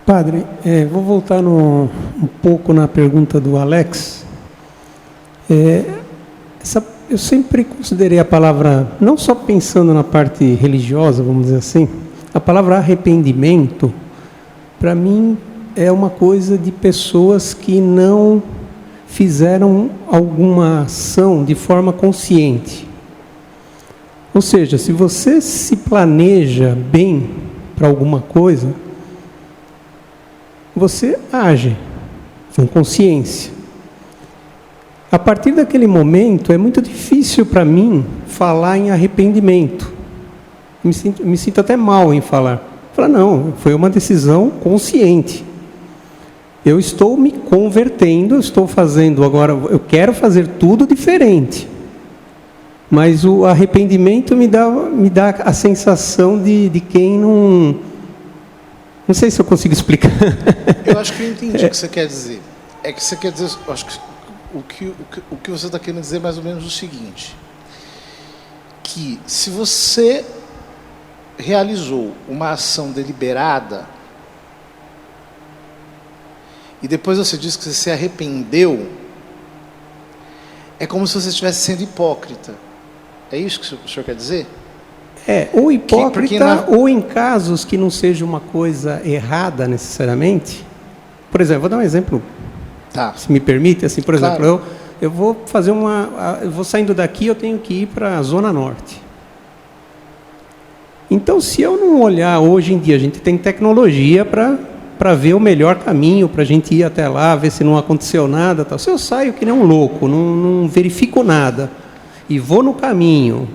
Padre, vou voltar um pouco na pergunta do Alex. Eu sempre considerei a palavra, não só pensando na parte religiosa, vamos dizer assim, a palavra arrependimento, para mim, é uma coisa de pessoas que não fizeram alguma ação de forma consciente. Ou seja, se você se planeja bem para alguma coisa, você age com consciência. A partir daquele momento, é muito difícil para mim falar em arrependimento. Me sinto até mal em falar. Não, foi uma decisão consciente. Eu estou me convertendo, estou fazendo agora, eu quero fazer tudo diferente. Mas o arrependimento me dá a sensação de quem não... Não sei se eu consigo explicar. Eu acho que eu entendi o que você quer dizer. É que você quer dizer... Acho que o que você está querendo dizer é mais ou menos o seguinte. Que se você realizou uma ação deliberada e depois você diz que você se arrependeu, é como se você estivesse sendo hipócrita. É isso que o senhor quer dizer? Ou hipócrita, ou em casos que não seja uma coisa errada necessariamente. Por exemplo, vou dar um exemplo, se me permite, assim, por exemplo, eu vou fazer eu vou saindo daqui, eu tenho que ir para a Zona Norte. Então, se eu não olhar, hoje em dia a gente tem tecnologia para ver o melhor caminho, para a gente ir até lá, ver se não aconteceu nada, tal. Se eu saio que nem um louco, não verifico nada, e vou no caminho,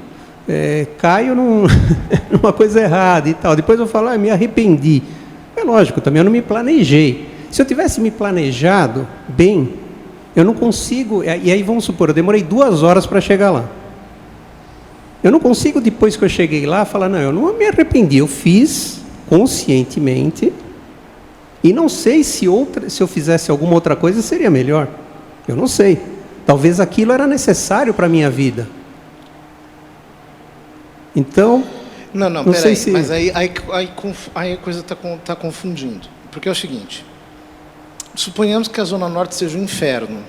caio numa coisa errada e tal, depois eu falo, me arrependi. É lógico, também eu não me planejei. Se eu tivesse me planejado bem, eu não consigo, e aí vamos supor, eu demorei 2 horas para chegar lá. Eu não consigo, depois que eu cheguei lá, falar, não, eu não me arrependi, eu fiz conscientemente, e não sei se eu fizesse alguma outra coisa seria melhor. Eu não sei. Talvez aquilo era necessário para a minha vida. Então... Não, peraí, mas aí a coisa está confundindo. Porque é o seguinte, suponhamos que a Zona Norte seja um inferno.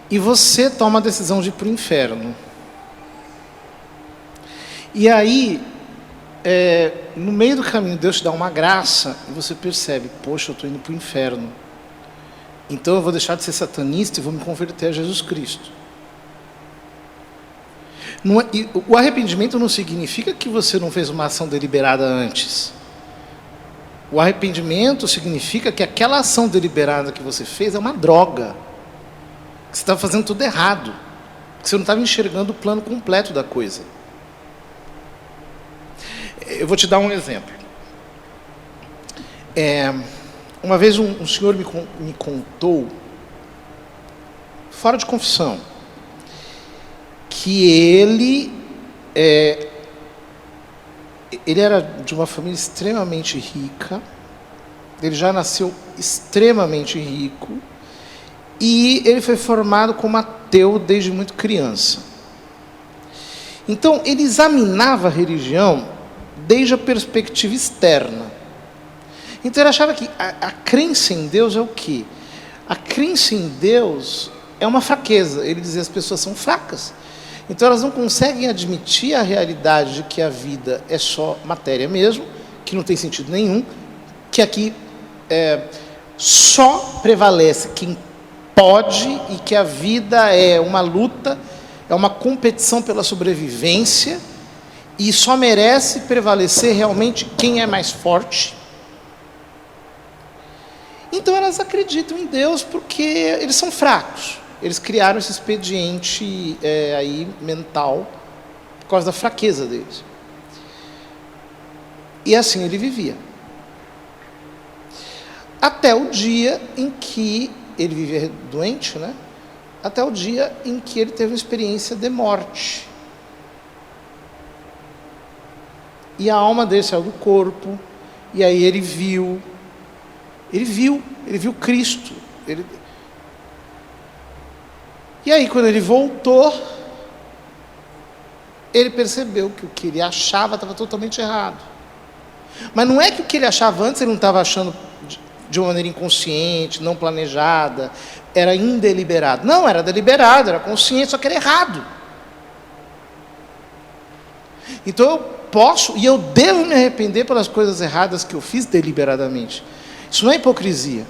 E você toma a decisão de ir para o inferno. E aí, no meio do caminho, Deus te dá uma graça e você percebe, poxa, eu estou indo para o inferno. Então eu vou deixar de ser satanista e vou me converter a Jesus Cristo. O arrependimento não significa que você não fez uma ação deliberada antes. O arrependimento significa que aquela ação deliberada que você fez é uma droga. Que você estava fazendo tudo errado. Que você não estava enxergando o plano completo da coisa. Eu vou te dar um exemplo. Uma vez um senhor me contou, fora de confissão, que ele era de uma família extremamente rica, ele já nasceu extremamente rico, e ele foi formado como ateu desde muito criança. Então, ele examinava a religião desde a perspectiva externa. Então ele achava que a crença em Deus é o quê? A crença em Deus é uma fraqueza. Ele dizia que as pessoas são fracas. Então elas não conseguem admitir a realidade de que a vida é só matéria mesmo, que não tem sentido nenhum, que aqui só prevalece quem pode e que a vida é uma luta, é uma competição pela sobrevivência e só merece prevalecer realmente quem é mais forte. Então elas acreditam em Deus porque eles são fracos. Eles criaram esse expediente aí mental por causa da fraqueza deles. E assim ele vivia. Até o dia em que ele vivia doente, né? Até o dia em que ele teve uma experiência de morte. E a alma dele saiu do corpo, e aí ele viu Cristo. E aí, quando ele voltou, ele percebeu que o que ele achava estava totalmente errado. Mas não é que o que ele achava antes, ele não estava achando de uma maneira inconsciente, não planejada, era indeliberado. Não, era deliberado, era consciente, só que era errado. Então eu posso e eu devo me arrepender pelas coisas erradas que eu fiz deliberadamente. Isso não é hipocrisia.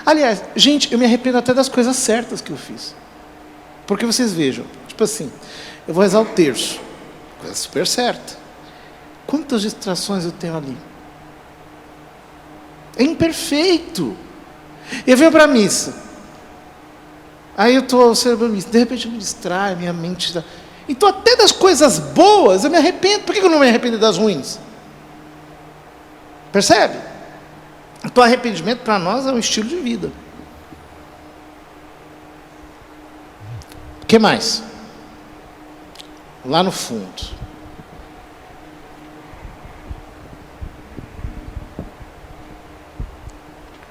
Aliás, gente, eu me arrependo até das coisas certas que eu fiz. Porque vocês vejam, tipo assim, eu vou rezar o terço, coisa super certa. Quantas distrações eu tenho ali? É imperfeito. Eu venho para a missa. Aí eu estou observando a missa. De repente eu me distraio, minha mente está... Então até das coisas boas eu me arrependo. Por que eu não me arrependo das ruins? Percebe? Então arrependimento para nós é um estilo de vida. O que mais? Lá no fundo.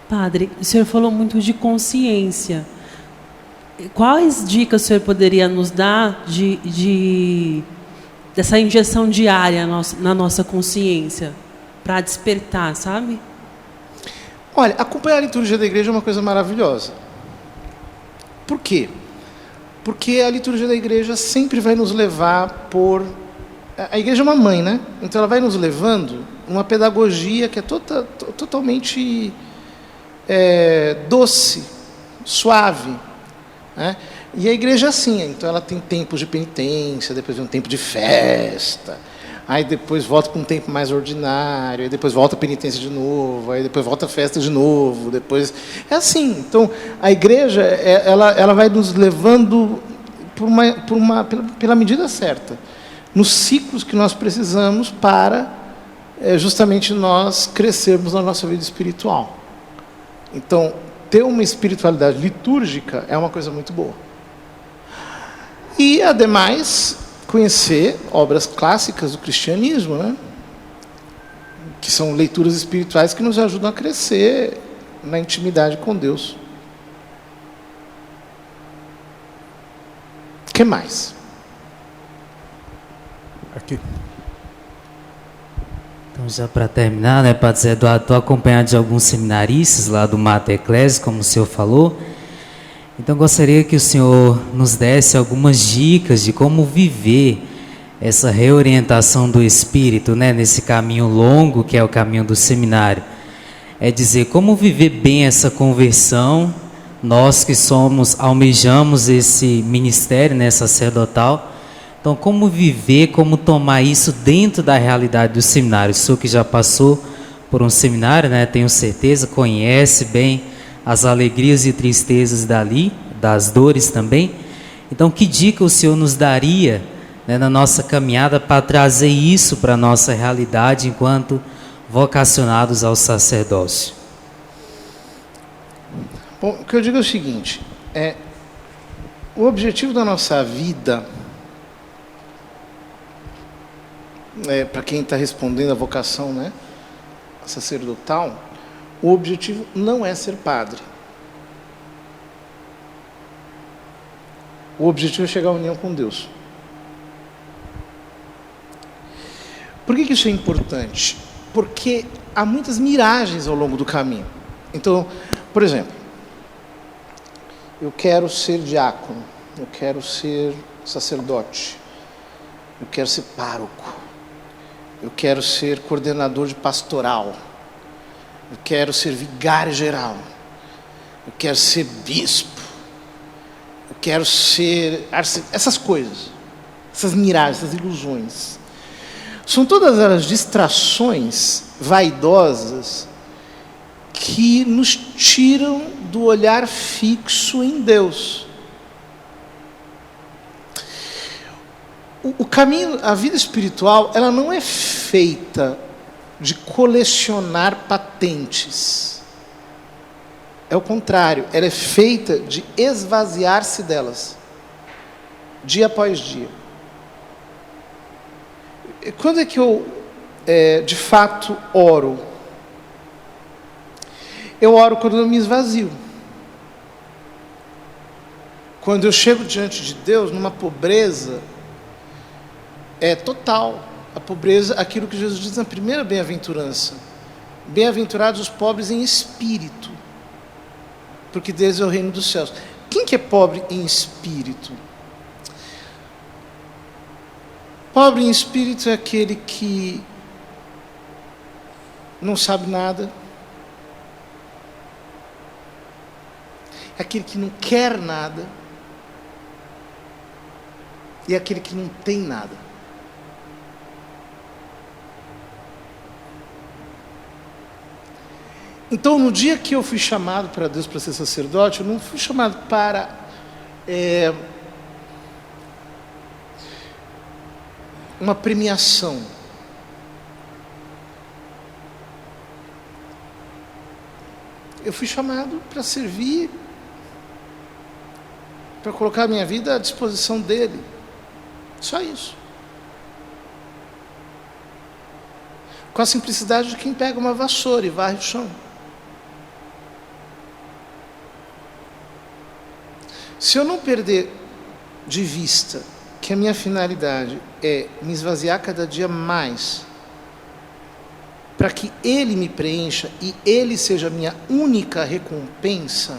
Padre, o senhor falou muito de consciência. Quais dicas o senhor poderia nos dar dessa injeção diária na nossa consciência, para despertar, sabe? Olha, acompanhar a liturgia da igreja é uma coisa maravilhosa. Por quê? Porque a liturgia da igreja sempre vai nos levar por... A igreja é uma mãe, né? Então ela vai nos levando uma pedagogia que é totalmente... doce, suave, né? E a igreja é assim, então ela tem tempos de penitência, depois vem um tempo de festa, aí depois volta para um tempo mais ordinário, aí depois volta a penitência de novo, aí depois volta a festa de novo, depois... É assim, então a igreja, ela vai nos levando pela medida certa, nos ciclos que nós precisamos para justamente nós crescermos na nossa vida espiritual. Então, ter uma espiritualidade litúrgica é uma coisa muito boa. E, ademais, conhecer obras clássicas do cristianismo, né? Que são leituras espirituais que nos ajudam a crescer na intimidade com Deus. O que mais? Aqui. Então, já para terminar, né, Padre Zé Eduardo, estou acompanhado de alguns seminaristas lá do Mater Ecclesiae, como o senhor falou. Então, gostaria que o senhor nos desse algumas dicas de como viver essa reorientação do espírito, né, nesse caminho longo que é o caminho do seminário. É dizer, como viver bem essa conversão, nós que almejamos esse ministério, né, sacerdotal. Então, como viver, como tomar isso dentro da realidade do seminário? O senhor que já passou por um seminário, né, tenho certeza, conhece bem as alegrias e tristezas dali, das dores também. Então, que dica o senhor nos daria, né, na nossa caminhada para trazer isso para a nossa realidade enquanto vocacionados ao sacerdócio? Bom, o que eu digo é o seguinte, o objetivo da nossa vida... para quem está respondendo a vocação, né, sacerdotal, o objetivo não é ser padre. O objetivo é chegar à união com Deus. Por que isso é importante? porque há muitas miragens ao longo do caminho. Então, por exemplo, eu quero ser diácono, eu quero ser sacerdote, eu quero ser pároco, eu quero ser coordenador de pastoral, eu quero ser vigário geral, eu quero ser bispo, eu quero ser... essas coisas, essas miragens, essas ilusões. São todas elas distrações vaidosas que nos tiram do olhar fixo em Deus. O caminho, a vida espiritual, ela não é feita de colecionar patentes. É o contrário, ela é feita de esvaziar-se delas, dia após dia. Quando é que eu, de fato, oro? Eu oro quando eu me esvazio. Quando eu chego diante de Deus numa pobreza total. A pobreza, aquilo que Jesus diz na primeira bem-aventurança. Bem-aventurados os pobres em espírito, porque deles é o reino dos céus. Quem que é pobre em espírito? Pobre em espírito é aquele que não sabe nada, é aquele que não quer nada, e é aquele que não tem nada. Então, no dia que eu fui chamado para Deus para ser sacerdote, eu não fui chamado para uma premiação. Eu fui chamado para servir, para colocar a minha vida à disposição dele. Só isso. Com a simplicidade de quem pega uma vassoura e varre o chão. Se eu não perder de vista que a minha finalidade é me esvaziar cada dia mais, para que Ele me preencha e Ele seja a minha única recompensa,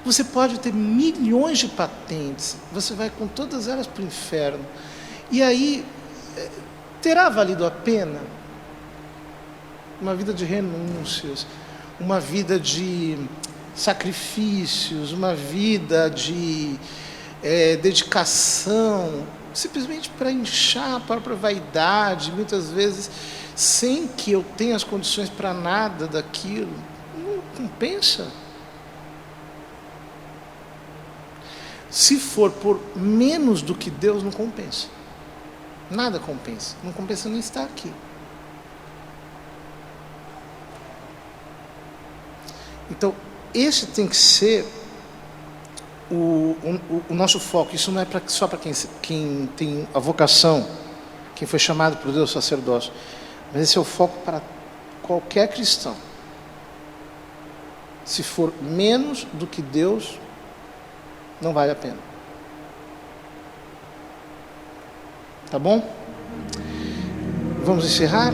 você pode ter milhões de patentes, você vai com todas elas para o inferno, e aí terá valido a pena uma vida de renúncias, uma vida de sacrifícios, uma vida de dedicação, simplesmente para inchar a própria vaidade, muitas vezes sem que eu tenha as condições para nada daquilo? Não compensa. Se for por menos do que Deus, não compensa. Nada compensa. Não compensa nem estar aqui. Então, esse tem que ser o nosso foco. Isso não é só para quem tem a vocação, quem foi chamado por Deus sacerdócio, mas esse é o foco para qualquer cristão. Se for menos do que Deus, não vale a pena. Tá bom? Vamos encerrar?